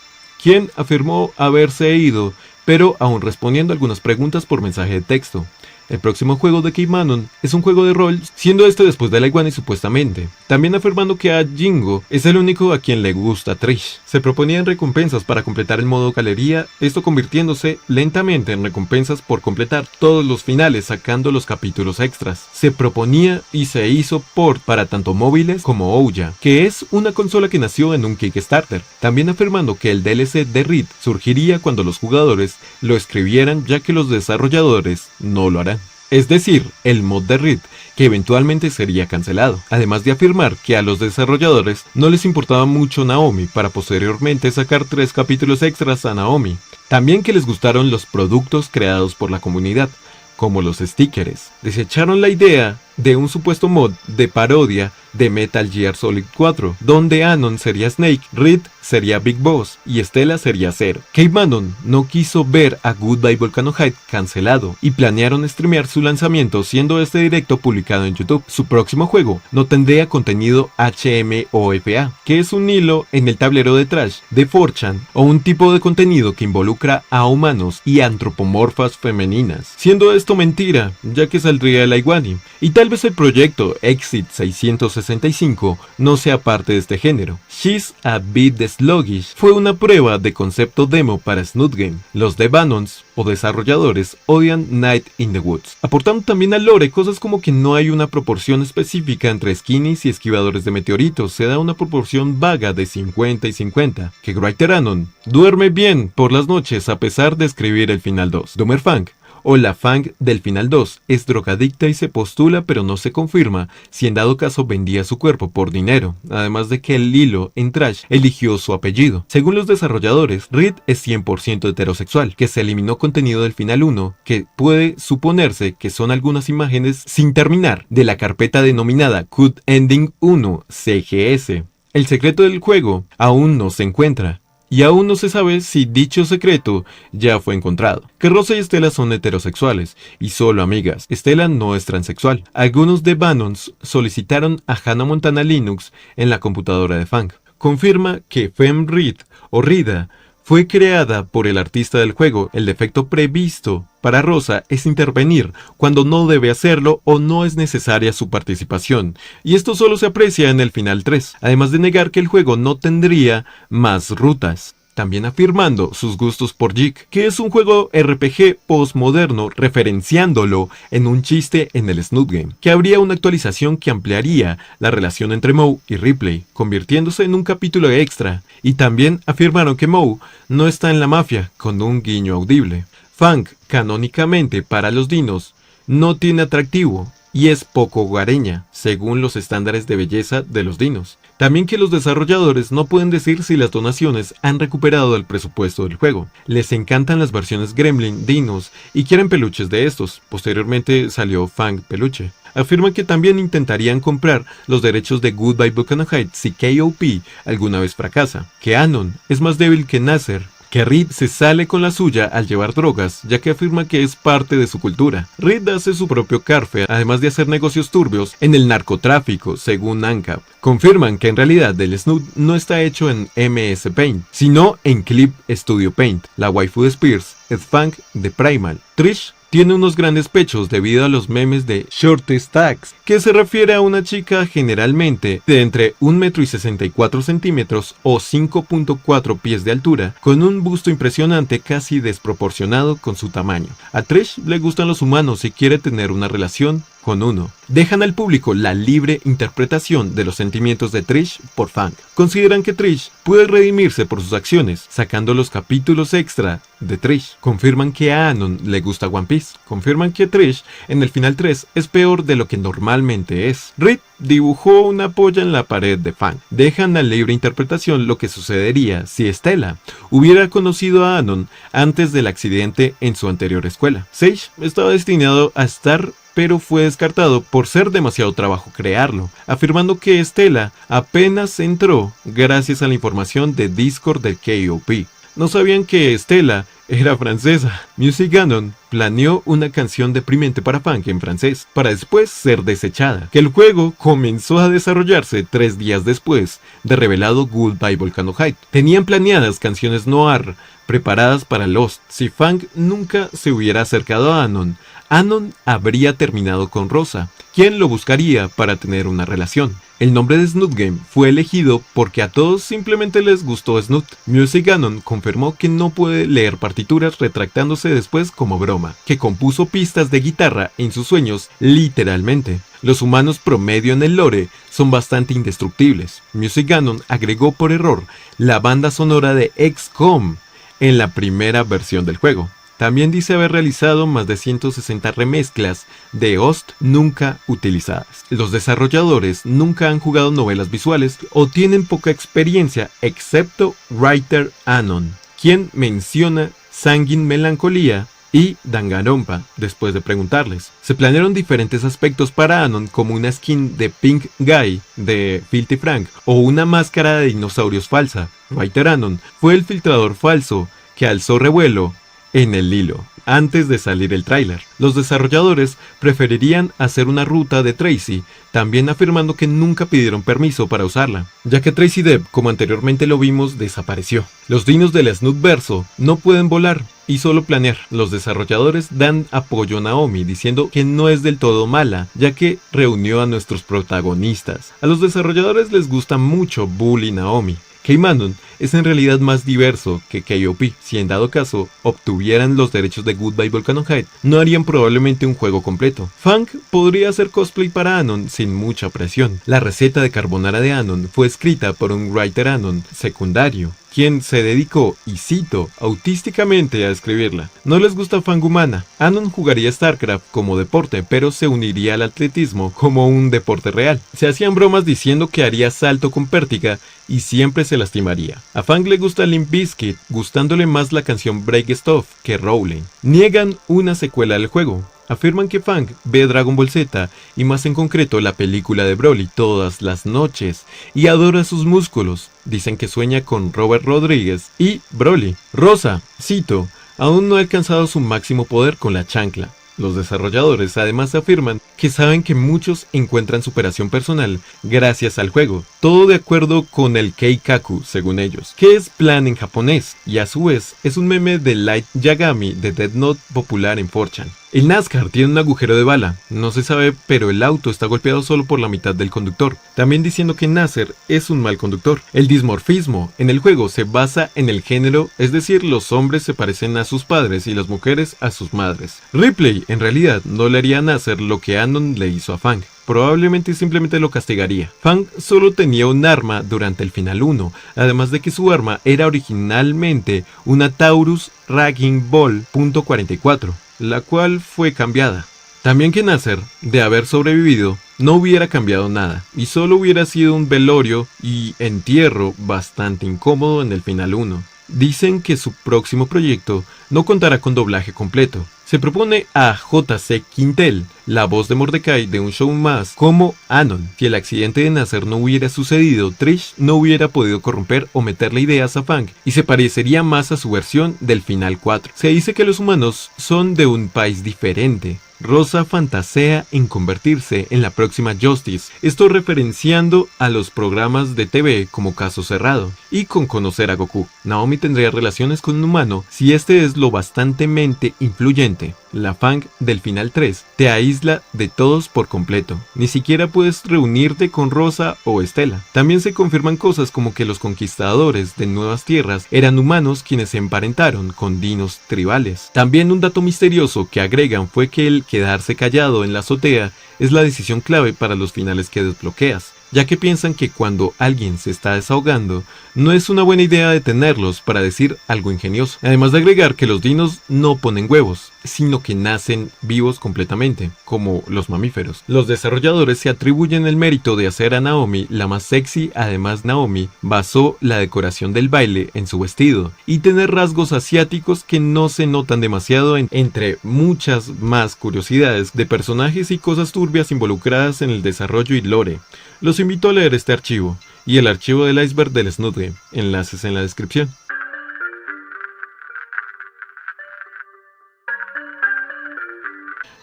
quien afirmó haberse ido, pero aún respondiendo algunas preguntas por mensaje de texto. El próximo juego de Cave Manon es un juego de rol, siendo este después de la Iguana supuestamente. También afirmando que a Jingo es el único a quien le gusta Trish. Se proponían recompensas para completar el modo galería, esto convirtiéndose lentamente en recompensas por completar todos los finales sacando los capítulos extras. Se proponía y se hizo port para tanto móviles como Ouya, que es una consola que nació en un Kickstarter. También afirmando que el DLC de Reed surgiría cuando los jugadores lo escribieran, ya que los desarrolladores no lo harán. Es decir, el mod de Reed, que eventualmente sería cancelado. Además de afirmar que a los desarrolladores no les importaba mucho Naomi para posteriormente sacar 3 capítulos extras a Naomi. También que les gustaron los productos creados por la comunidad, como los stickers. Desecharon la idea de un supuesto mod de parodia de Metal Gear Solid 4, donde Anon sería Snake, Reed sería Big Boss y Stella sería Zero. Cave Manon no quiso ver a Goodbye Volcanohide cancelado y planearon streamear su lanzamiento, siendo este directo publicado en YouTube. Su próximo juego no tendría contenido HMOFA, que es un hilo en el tablero de Trash de 4chan o un tipo de contenido que involucra a humanos y antropomorfas femeninas, siendo esto mentira, ya que saldría el Iguani, y tal vez el proyecto Exit 665 no sea parte de este género. She's a Bit Sluggish fue una prueba de concepto demo para Snoop Game. Los de Banons o desarrolladores odian Night in the Woods, aportando también al lore cosas como que no hay una proporción específica entre skinnies y esquivadores de meteoritos, se da una proporción vaga de 50 y 50, que Writer Anon duerme bien por las noches a pesar de escribir el final 2. Doomer Fang, o la Fang del final 2, es drogadicta y se postula pero no se confirma si en dado caso vendía su cuerpo por dinero, además de que el hilo en Trash eligió su apellido. Según los desarrolladores, Reed es 100% heterosexual, que se eliminó contenido del final 1, que puede suponerse que son algunas imágenes sin terminar de la carpeta denominada Cut Ending 1 CGS. El secreto del juego aún no se encuentra, y aún no se sabe si dicho secreto ya fue encontrado. Que Rosa y Stella son heterosexuales y solo amigas. Stella no es transexual. Algunos de Banons solicitaron a Hannah Montana Linux en la computadora de Fang. Confirma que Fem Reed o Rida fue creada por el artista del juego. El defecto previsto para Rosa es intervenir cuando no debe hacerlo o no es necesaria su participación, y esto solo se aprecia en el final 3, además de negar que el juego no tendría más rutas. También afirmando sus gustos por Jig, que es un juego RPG postmoderno, referenciándolo en un chiste en el Snoop Game, que habría una actualización que ampliaría la relación entre Moe y Ripley, convirtiéndose en un capítulo extra, y también afirmaron que Moe no está en la mafia, con un guiño audible. Fang, canónicamente para los dinos, no tiene atractivo y es poco hogareña, según los estándares de belleza de los dinos. También que los desarrolladores no pueden decir si las donaciones han recuperado el presupuesto del juego. Les encantan las versiones Gremlin, dinos y quieren peluches de estos. Posteriormente salió Fang Peluche. Afirman que también intentarían comprar los derechos de Goodbye Volcano Heights si KOP alguna vez fracasa. Que Anon es más débil que Nasser. Que Reed se sale con la suya al llevar drogas, ya que afirma que es parte de su cultura. Reed hace su propio carfe, además de hacer negocios turbios en el narcotráfico, según ANCAP. Confirman que en realidad el Snoot no está hecho en MS Paint, sino en Clip Studio Paint. La waifu de Spears es Fang de Primal. Trish tiene unos grandes pechos debido a los memes de Short Stacks, que se refiere a una chica generalmente de entre 1,64 m o 5,4 pies de altura, con un busto impresionante casi desproporcionado con su tamaño. A Trish le gustan los humanos y quiere tener una relación con uno. Dejan al público la libre interpretación de los sentimientos de Trish por Fang. Consideran que Trish puede redimirse por sus acciones, sacando los capítulos extra de Trish. Confirman que a Anon le gusta One Piece. Confirman que Trish en el final 3 es peor de lo que normalmente es. Reed dibujó una polla en la pared de Fang. Dejan a libre interpretación lo que sucedería si Stella hubiera conocido a Anon antes del accidente en su anterior escuela. Sage estaba destinado a estar, pero fue descartado por ser demasiado trabajo crearlo, afirmando que Stella apenas entró gracias a la información de Discord del KOP. No sabían que Stella era francesa. Music Ganon planeó una canción deprimente para Fang en francés, para después ser desechada. Que el juego comenzó a desarrollarse 3 días después de revelado Goodbye Volcano Heights. Tenían planeadas canciones noir preparadas para Lost. Si Fang nunca se hubiera acercado a Anon, Anon habría terminado con Rosa, quien lo buscaría para tener una relación. El nombre de Snoot Game fue elegido porque a todos simplemente les gustó Snoot. Music Ganon confirmó que no puede leer partituras, retractándose después como broma, que compuso pistas de guitarra en sus sueños literalmente. Los humanos promedio en el lore son bastante indestructibles. Music Ganon agregó por error la banda sonora de XCOM en la primera versión del juego. También dice haber realizado más de 160 remezclas de Host nunca utilizadas. Los desarrolladores nunca han jugado novelas visuales o tienen poca experiencia, excepto Writer Anon, quien menciona Sanguine Melancolía y Danganronpa después de preguntarles. Se planearon diferentes aspectos para Anon, como una skin de Pink Guy de Filthy Frank o una máscara de dinosaurios falsa. Writer Anon fue el filtrador falso que alzó revuelo en el hilo antes de salir el tráiler. Los desarrolladores preferirían hacer una ruta de Tracy, también afirmando que nunca pidieron permiso para usarla, ya que Tracy Depp, como anteriormente lo vimos, desapareció. Los dinos del Snootverso no pueden volar y solo planear. Los desarrolladores dan apoyo a Naomi, diciendo que no es del todo mala, ya que reunió a nuestros protagonistas. A los desarrolladores les gusta mucho Bull y Naomi. K-Manon es en realidad más diverso que KOP. Si en dado caso obtuvieran los derechos de Goodbye Volcano Heights, no harían probablemente un juego completo. Fang podría hacer cosplay para Anon sin mucha presión. La receta de carbonara de Anon fue escrita por un writer Anon secundario, quien se dedicó, y cito, autísticamente a escribirla. No les gusta Fang humana. Anon jugaría StarCraft como deporte, pero se uniría al atletismo como un deporte real. Se hacían bromas diciendo que haría salto con pértiga y siempre se lastimaría. A Fang le gusta Limp Bizkit, gustándole más la canción Break Stuff que Rowling. Niegan una secuela del juego. Afirman que Fang ve Dragon Ball Z y más en concreto la película de Broly todas las noches y adora sus músculos. Dicen que sueña con Robert Rodríguez y Broly. Rosa, cito, aún no ha alcanzado su máximo poder con la chancla. Los desarrolladores además afirman que saben que muchos encuentran superación personal gracias al juego, todo de acuerdo con el Keikaku según ellos, que es plan en japonés y a su vez es un meme de Light Yagami de Death Note popular en 4chan. El NASCAR tiene un agujero de bala, no se sabe, pero el auto está golpeado solo por la mitad del conductor, también diciendo que Nasser es un mal conductor. El dismorfismo en el juego se basa en el género, es decir, los hombres se parecen a sus padres y las mujeres a sus madres. Ripley en realidad no le haría a Nasser lo que Anon le hizo a Fang. Probablemente simplemente lo castigaría. Fang solo tenía un arma durante el final 1, además de que su arma era originalmente una Taurus Raging Ball .44, la cual fue cambiada. También que Nasser, de haber sobrevivido, no hubiera cambiado nada, y solo hubiera sido un velorio y entierro bastante incómodo en el final 1. Dicen que su próximo proyecto no contará con doblaje completo. Se propone a J.C. Quintel, la voz de Mordecai de un show más, como Anon. Si el accidente de Nasser no hubiera sucedido, Trish no hubiera podido corromper o meterle ideas a Fang, y se parecería más a su versión del final 4. Se dice que los humanos son de un país diferente. Rosa fantasea en convertirse en la próxima Justice, esto referenciando a los programas de TV como Caso Cerrado, y con conocer a Goku. Naomi tendría relaciones con un humano si este es lo bastantemente influyente. La Fang del final 3 te aísla de todos por completo, ni siquiera puedes reunirte con Rosa o Estela. También se confirman cosas como que los conquistadores de nuevas tierras eran humanos quienes se emparentaron con dinos tribales. También un dato misterioso que agregan fue que el quedarse callado en la azotea es la decisión clave para los finales que desbloqueas, ya que piensan que cuando alguien se está desahogando, no es una buena idea detenerlos para decir algo ingenioso. Además de agregar que los dinos no ponen huevos, sino que nacen vivos completamente, como los mamíferos. Los desarrolladores se atribuyen el mérito de hacer a Naomi la más sexy. Además, Naomi basó la decoración del baile en su vestido y tener rasgos asiáticos que no se notan demasiado, entre muchas más curiosidades de personajes y cosas turbias involucradas en el desarrollo y lore. Los invito a leer este archivo y el archivo del iceberg del Snoot Game, enlaces en la descripción.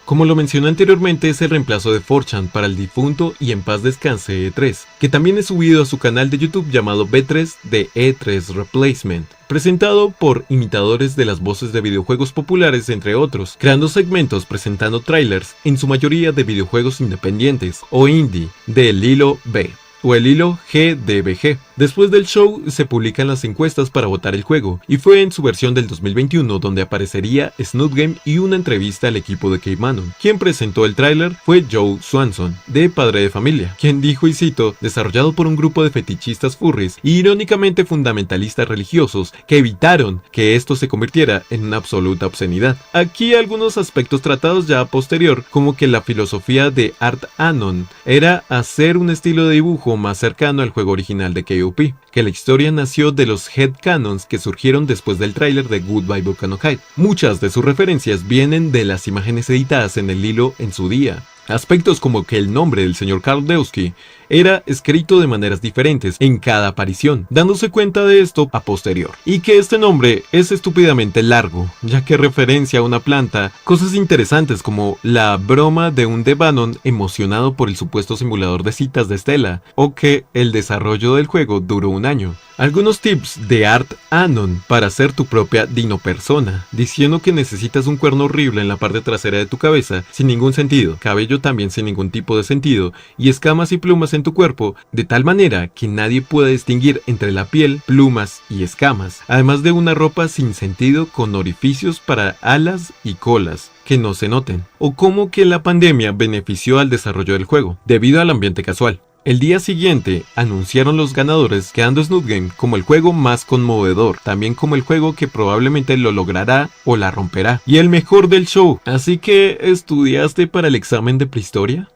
Como lo mencioné anteriormente, es el reemplazo de 4chan para el difunto y en paz descanse E3, que también es subido a su canal de YouTube llamado B3 de E3 Replacement, presentado por imitadores de las voces de videojuegos populares entre otros, creando segmentos presentando trailers, en su mayoría de videojuegos independientes o indie, del hilo B o el hilo GDBG. Después del show se publican las encuestas para votar el juego, y fue en su versión del 2021 donde aparecería Snoot Game y una entrevista al equipo de K-Manon. Quien presentó el tráiler fue Joe Swanson, de Padre de Familia, quien dijo, y cito, desarrollado por un grupo de fetichistas furries y irónicamente fundamentalistas religiosos que evitaron que esto se convirtiera en una absoluta obscenidad. Aquí algunos aspectos tratados ya a posterior, como que la filosofía de Art Anon era hacer un estilo de dibujo más cercano al juego original de KOP, que la historia nació de los headcanons que surgieron después del tráiler de Goodbye Volcano High. Muchas de sus referencias vienen de las imágenes editadas en el hilo en su día. Aspectos como que el nombre del señor Kardowski era escrito de maneras diferentes en cada aparición, dándose cuenta de esto a posterior, y que este nombre es estúpidamente largo, ya que referencia a una planta, cosas interesantes como la broma de un Devanon emocionado por el supuesto simulador de citas de Estela, o que el desarrollo del juego duró un año. Algunos tips de Art Anon para hacer tu propia dinopersona, diciendo que necesitas un cuerno horrible en la parte trasera de tu cabeza sin ningún sentido, cabello también sin ningún tipo de sentido, y escamas y plumas en tu cuerpo, de tal manera que nadie pueda distinguir entre la piel, plumas y escamas, además de una ropa sin sentido con orificios para alas y colas que no se noten, o como que la pandemia benefició al desarrollo del juego, debido al ambiente casual. El día siguiente anunciaron los ganadores, quedando Snoot Game como el juego más conmovedor, también como el juego que probablemente lo logrará o la romperá, y el mejor del show. Así que, ¿estudiaste para el examen de prehistoria?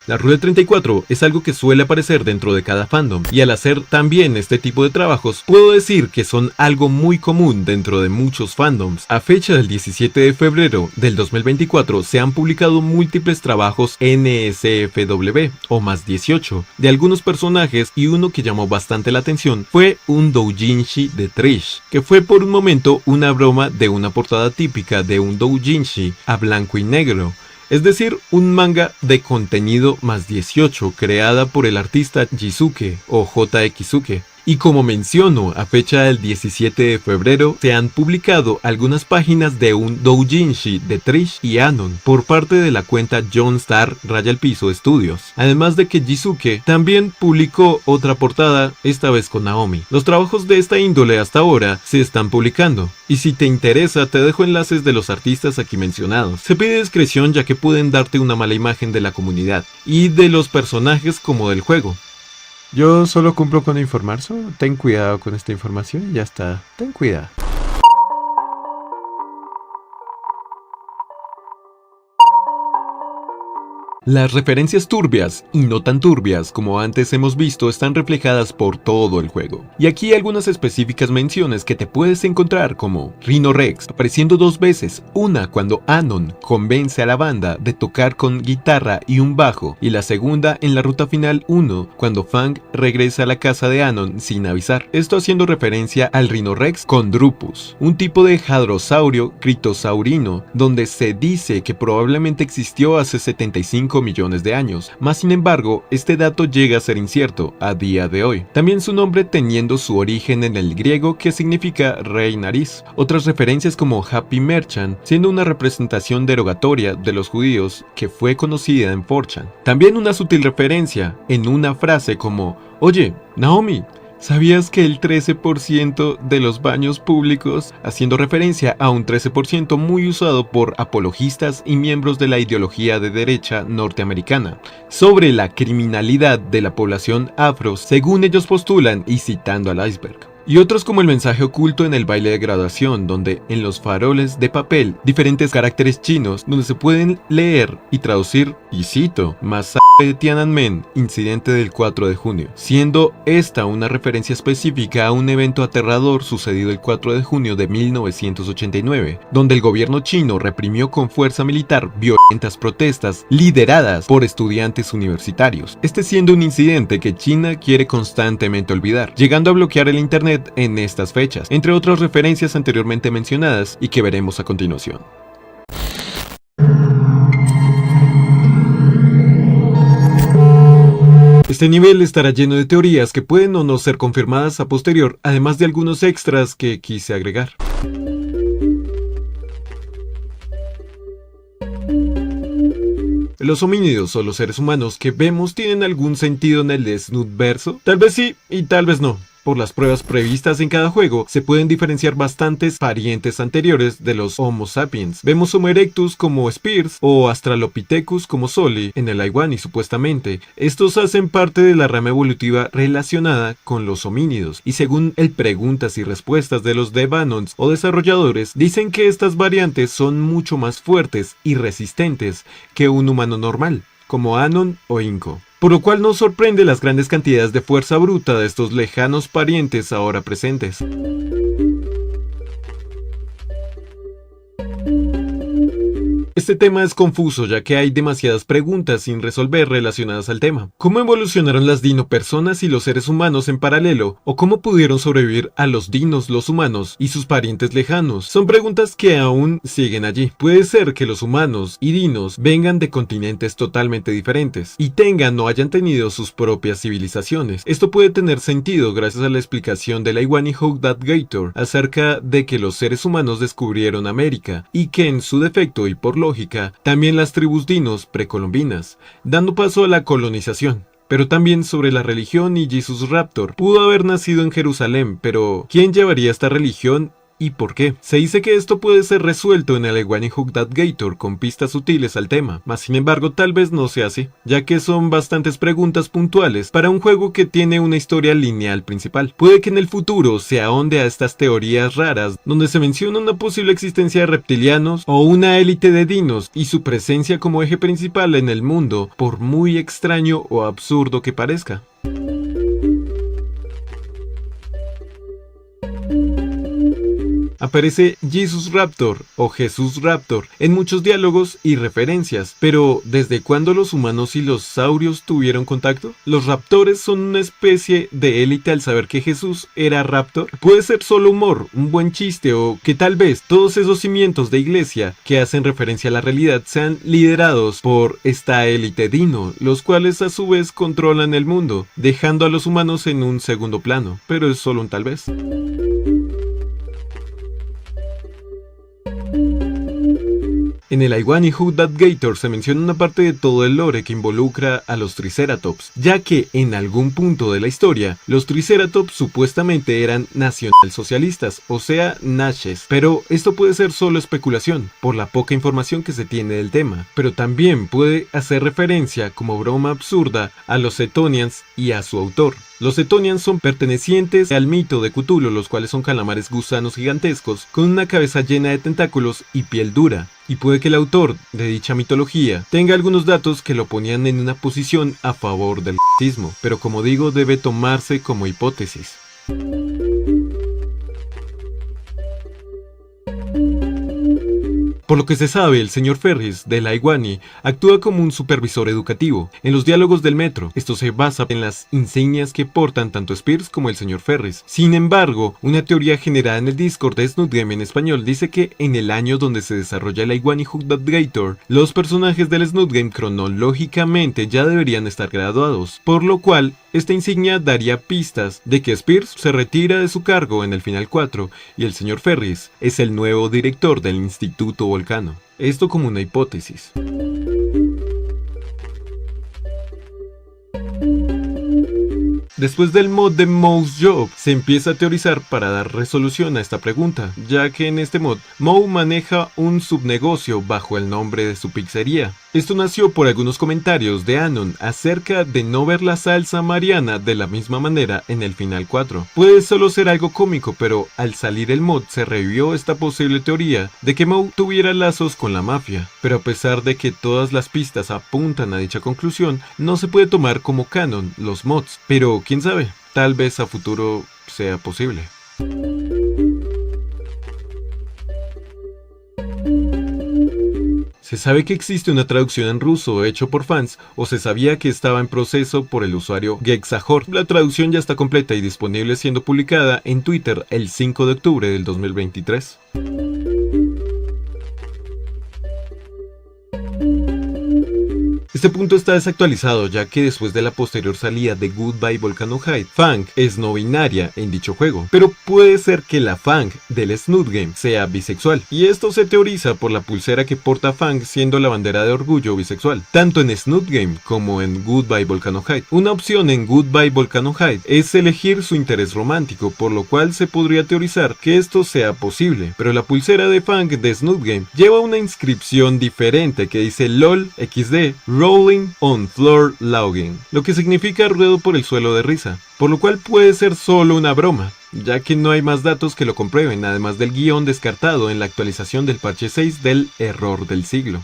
La Rule 34 es algo que suele aparecer dentro de cada fandom, y al hacer también este tipo de trabajos, puedo decir que son algo muy común dentro de muchos fandoms. A fecha del 17 de febrero del 2024 se han publicado múltiples trabajos NSFW, o más 18, de algunos personajes, y uno que llamó bastante la atención fue un doujinshi de Trish, que fue por un momento una broma de una portada típica de un doujinshi a blanco y negro. Es decir, un manga de contenido más 18 creada por el artista Jizuke o JXuke. Y como menciono, a fecha del 17 de febrero se han publicado algunas páginas de un doujinshi de Trish y Anon por parte de la cuenta Johnstar Studios. Además de que Jizuke también publicó otra portada, esta vez con Naomi. Los trabajos de esta índole hasta ahora se están publicando, y si te interesa te dejo enlaces de los artistas aquí mencionados. Se pide discreción ya que pueden darte una mala imagen de la comunidad y de los personajes como del juego. Yo solo cumplo con informar, ten cuidado con esta información y ya está, ten cuidado. Las referencias turbias y no tan turbias como antes hemos visto están reflejadas por todo el juego. Y aquí algunas específicas menciones que te puedes encontrar como Rhino Rex apareciendo 2 veces, una cuando Anon convence a la banda de tocar con guitarra y un bajo, y la segunda en la ruta final 1 cuando Fang regresa a la casa de Anon sin avisar. Esto haciendo referencia al Rhino Rex con Drupus, un tipo de hadrosaurio critosaurino donde se dice que probablemente existió hace 75 millones de años, mas sin embargo este dato llega a ser incierto a día de hoy. También su nombre teniendo su origen en el griego que significa rey nariz. Otras referencias como Happy Merchant siendo una representación derogatoria de los judíos que fue conocida en 4chan. También una sutil referencia en una frase como oye, Naomi, ¿sabías que el 13% de los baños públicos, haciendo referencia a un 13% muy usado por apologistas y miembros de la ideología de derecha norteamericana, sobre la criminalidad de la población afro, según ellos postulan y citando al iceberg? Y otros como el mensaje oculto en el baile de graduación, donde en los faroles de papel diferentes caracteres chinos donde se pueden leer y traducir, y cito, masacre de Tiananmen, incidente del 4 de junio, siendo esta una referencia específica a un evento aterrador sucedido el 4 de junio de 1989, donde el gobierno chino reprimió con fuerza militar violentas protestas lideradas por estudiantes universitarios, este siendo un incidente que China quiere constantemente olvidar, llegando a bloquear el internet en estas fechas, entre otras referencias anteriormente mencionadas y que veremos a continuación. Este nivel estará lleno de teorías que pueden o no ser confirmadas a posterior, además de algunos extras que quise agregar. ¿Los homínidos o los seres humanos que vemos tienen algún sentido en el Snootverso? Tal vez sí y tal vez no. Por las pruebas previstas en cada juego, se pueden diferenciar bastantes parientes anteriores de los Homo sapiens. Vemos Homo erectus como Spears o Australopithecus como Soli en el Iwani supuestamente. Estos hacen parte de la rama evolutiva relacionada con los homínidos, y según el preguntas y respuestas de los Devanons o desarrolladores, dicen que estas variantes son mucho más fuertes y resistentes que un humano normal, como Anon o Inco. Por lo cual nos sorprende las grandes cantidades de fuerza bruta de estos lejanos parientes ahora presentes. Este tema es confuso ya que hay demasiadas preguntas sin resolver relacionadas al tema. ¿Cómo evolucionaron las dinopersonas y los seres humanos en paralelo? ¿O cómo pudieron sobrevivir a los dinos, los humanos y sus parientes lejanos? Son preguntas que aún siguen allí. Puede ser que los humanos y dinos vengan de continentes totalmente diferentes y tengan o hayan tenido sus propias civilizaciones. Esto puede tener sentido gracias a la explicación de la Iwani Gator acerca de que los seres humanos descubrieron América y que en su defecto y por lógica, también las tribus dinos precolombinas, dando paso a la colonización. Pero también sobre la religión y Jesus Raptor. Pudo haber nacido en Jerusalén, pero ¿quién llevaría esta religión? ¿Y por qué? Se dice que esto puede ser resuelto en el Iwani Gator con pistas sutiles al tema, mas sin embargo tal vez no sea así, ya que son bastantes preguntas puntuales para un juego que tiene una historia lineal principal. Puede que en el futuro se ahonde a estas teorías raras, donde se menciona una posible existencia de reptilianos o una élite de dinos y su presencia como eje principal en el mundo, por muy extraño o absurdo que parezca. Aparece Jesus Raptor o Jesús Raptor en muchos diálogos y referencias, pero ¿desde cuándo los humanos y los saurios tuvieron contacto? ¿Los raptores son una especie de élite al saber que Jesús era raptor? Puede ser solo humor, un buen chiste, o que tal vez todos esos cimientos de iglesia que hacen referencia a la realidad sean liderados por esta élite dino, los cuales a su vez controlan el mundo, dejando a los humanos en un segundo plano, pero es solo un tal vez. En el Iwani Gator se menciona una parte de todo el lore que involucra a los Triceratops, ya que en algún punto de la historia, los Triceratops supuestamente eran nacionalsocialistas, o sea, nazis, pero esto puede ser solo especulación, por la poca información que se tiene del tema, pero también puede hacer referencia como broma absurda a los Etonians y a su autor, Los Etonians son pertenecientes al mito de Cthulhu, los cuales son calamares gusanos gigantescos con una cabeza llena de tentáculos y piel dura. Y puede que el autor de dicha mitología tenga algunos datos que lo ponían en una posición a favor del racismo, pero como digo, debe tomarse como hipótesis. Por lo que se sabe, el señor Ferris de la Iguani actúa como un supervisor educativo en los diálogos del metro. Esto se basa en las insignias que portan tanto Spears como el señor Ferris. Sin embargo, una teoría generada en el Discord de Snoot Game en español dice que en el año donde se desarrolla la Iguani Gator, los personajes del Snoot Game cronológicamente ya deberían estar graduados, por lo cual esta insignia daría pistas de que Spears se retira de su cargo en el final 4 y el señor Ferris es el nuevo director del Instituto Volcano. Esto como una hipótesis. Después del mod de Moe's Job, se empieza a teorizar para dar resolución a esta pregunta, ya que en este mod, Moe maneja un subnegocio bajo el nombre de su pizzería. Esto nació por algunos comentarios de Anon acerca de no ver la salsa mariana de la misma manera en el final 4. Puede solo ser algo cómico, pero al salir el mod se revivió esta posible teoría de que Moe tuviera lazos con la mafia. Pero a pesar de que todas las pistas apuntan a dicha conclusión, no se puede tomar como canon los mods, pero quién sabe, tal vez a futuro sea posible. Se sabe que existe una traducción en ruso hecho por fans, o se sabía que estaba en proceso por el usuario Gexahor. La traducción ya está completa y disponible, siendo publicada en Twitter el 5 de octubre del 2023. Este punto está desactualizado, ya que después de la posterior salida de Goodbye Volcanohide, Fang es no binaria en dicho juego, pero puede ser que la Fang del Snoot Game sea bisexual, y esto se teoriza por la pulsera que porta Fang siendo la bandera de orgullo bisexual, tanto en Snoot Game como en Goodbye Volcanohide. Una opción en Goodbye Volcanohide es elegir su interés romántico, por lo cual se podría teorizar que esto sea posible, pero la pulsera de Fang de Snoot Game lleva una inscripción diferente que dice LOL XD Rolling on Floor Logging, lo que significa ruedo por el suelo de risa, por lo cual puede ser solo una broma, ya que no hay más datos que lo comprueben, además del guión descartado en la actualización del parche 6 del error del siglo.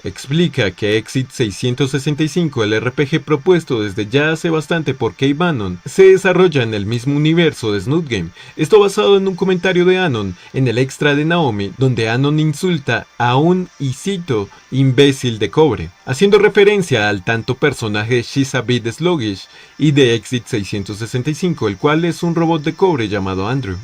Explica que Exit 665, el RPG propuesto desde ya hace bastante por Cave Anon, se desarrolla en el mismo universo de Snoot Game. Esto basado en un comentario de Anon en el extra de Naomi, donde Anon insulta a un, y cito, imbécil de cobre, haciendo referencia al tanto personaje de She's a Bit Sluggish y de Exit 665, el cual es un robot de cobre llamado Andrew.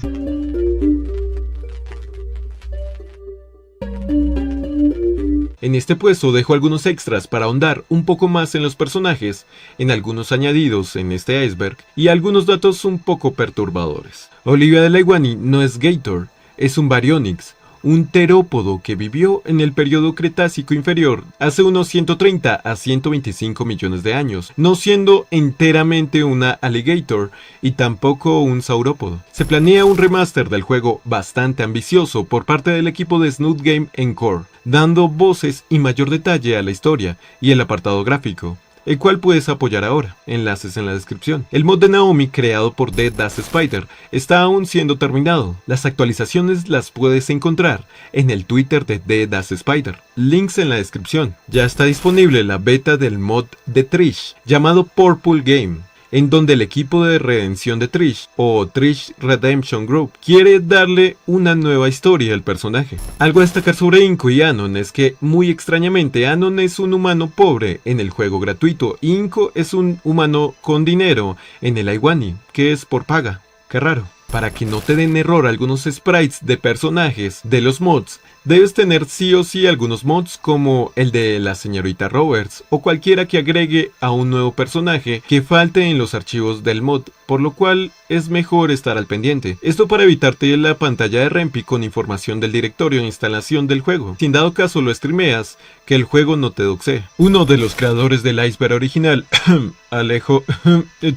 En este puesto dejo algunos extras para ahondar un poco más en los personajes, en algunos añadidos en este iceberg y algunos datos un poco perturbadores. Olivia de la Iguani no es Gator, es un Baryonyx, un terópodo que vivió en el periodo Cretácico inferior hace unos 130 a 125 millones de años, no siendo enteramente una alligator y tampoco un saurópodo. Se planea un remaster del juego bastante ambicioso por parte del equipo de Snoot Game Encore, dando voces y mayor detalle a la historia y el apartado gráfico, el cual puedes apoyar ahora, enlaces en la descripción. El mod de Naomi creado por Dead Das Spider está aún siendo terminado. Las actualizaciones las puedes encontrar en el Twitter de Dead Das Spider, links en la descripción. Ya está disponible la beta del mod de Trish llamado Purple Game, en donde el equipo de redención de Trish, o Trish Redemption Group, quiere darle una nueva historia al personaje. Algo a destacar sobre Inko y Anon es que, muy extrañamente, Anon es un humano pobre en el juego gratuito, y Inko es un humano con dinero en el Iguani, que es por paga. Qué raro. Para que no te den error algunos sprites de personajes de los mods, debes tener sí o sí algunos mods como el de la señorita Roberts o cualquiera que agregue a un nuevo personaje que falte en los archivos del mod, por lo cual es mejor estar al pendiente. Esto para evitarte la pantalla de Rempi con información del directorio de instalación del juego, si en dado caso lo streameas, que el juego no te doxee. Uno de los creadores del iceberg original, Alejo,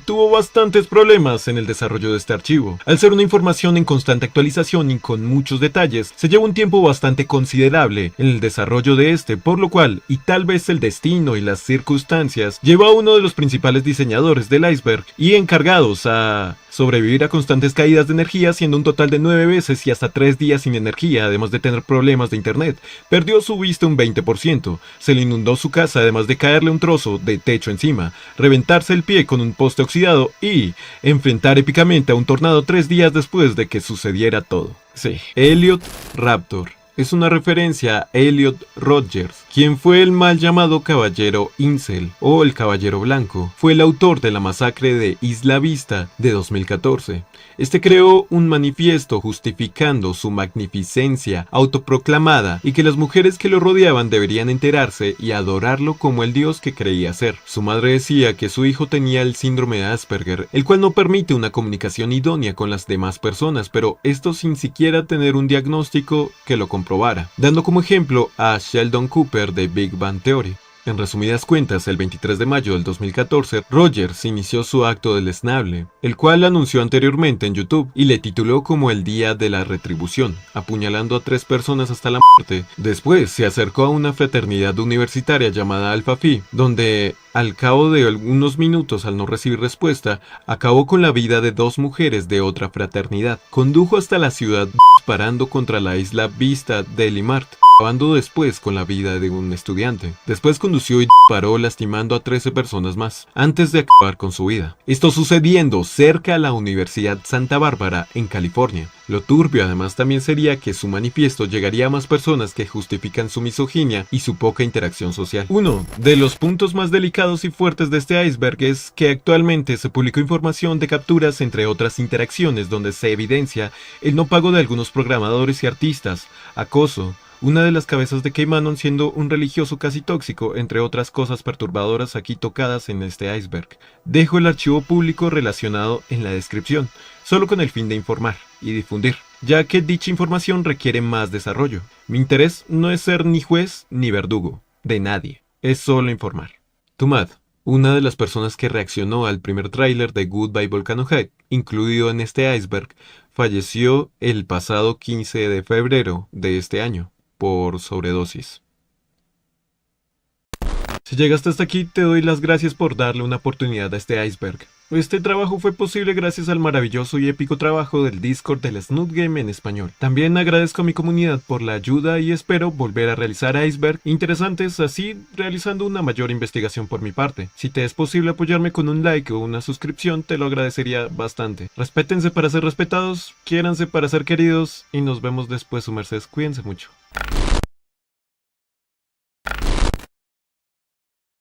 tuvo bastantes problemas en el desarrollo de este archivo. Al ser una información en constante actualización y con muchos detalles, se lleva un tiempo bastante bastante considerable en el desarrollo de este, por lo cual, y tal vez el destino y las circunstancias, llevó a uno de los principales diseñadores del iceberg y encargados a sobrevivir a constantes caídas de energía, siendo un total de 9 veces y hasta 3 días sin energía, además de tener problemas de internet. Perdió su vista un 20%, se le inundó su casa además de caerle un trozo de techo encima, reventarse el pie con un poste oxidado y enfrentar épicamente a un tornado 3 días después de que sucediera todo. Sí, Elliot Raptor. Es una referencia a Elliot Rodgers, quien fue el mal llamado Caballero Incel o el Caballero Blanco. Fue el autor de la masacre de Isla Vista de 2014. Este creó un manifiesto justificando su magnificencia autoproclamada y que las mujeres que lo rodeaban deberían enterarse y adorarlo como el dios que creía ser. Su madre decía que su hijo tenía el síndrome de Asperger, el cual no permite una comunicación idónea con las demás personas, pero esto sin siquiera tener un diagnóstico que lo comprobara, dando como ejemplo a Sheldon Cooper de Big Bang Theory. En resumidas cuentas, el 23 de mayo del 2014, Rogers inició su acto deleznable, el cual anunció anteriormente en YouTube y le tituló como el Día de la Retribución, apuñalando a 3 personas hasta la muerte. Después se acercó a una fraternidad universitaria llamada Alpha Phi, donde al cabo de algunos minutos, al no recibir respuesta, acabó con la vida de 2 mujeres de otra fraternidad. Condujo hasta la ciudad disparando contra la isla Vista de Limart, acabando después con la vida de un estudiante. Después condució y disparó lastimando a 13 personas más, antes de acabar con su vida. Esto sucediendo cerca a la Universidad Santa Bárbara en California. Lo turbio además también sería que su manifiesto llegaría a más personas que justifican su misoginia y su poca interacción social. Uno de los puntos más delicados y fuertes de este iceberg es que actualmente se publicó información de capturas entre otras interacciones donde se evidencia el no pago de algunos programadores y artistas, acoso, una de las cabezas de K-Manon siendo un religioso casi tóxico, entre otras cosas perturbadoras aquí tocadas en este iceberg. Dejo el archivo público relacionado en la descripción, solo con el fin de informar y difundir, ya que dicha información requiere más desarrollo. Mi interés no es ser ni juez ni verdugo, de nadie, es solo informar. Tumad, una de las personas que reaccionó al primer tráiler de Goodbye Volcano High, incluido en este iceberg, falleció el pasado 15 de febrero de este año, por sobredosis. Si llegaste hasta aquí, te doy las gracias por darle una oportunidad a este iceberg. Este trabajo fue posible gracias al maravilloso y épico trabajo del Discord del Snoot Game en español. También agradezco a mi comunidad por la ayuda y espero volver a realizar iceberg interesantes, así realizando una mayor investigación por mi parte. Si te es posible apoyarme con un like o una suscripción, te lo agradecería bastante. Respétense para ser respetados, quiéranse para ser queridos y nos vemos después, su merced. Cuídense mucho.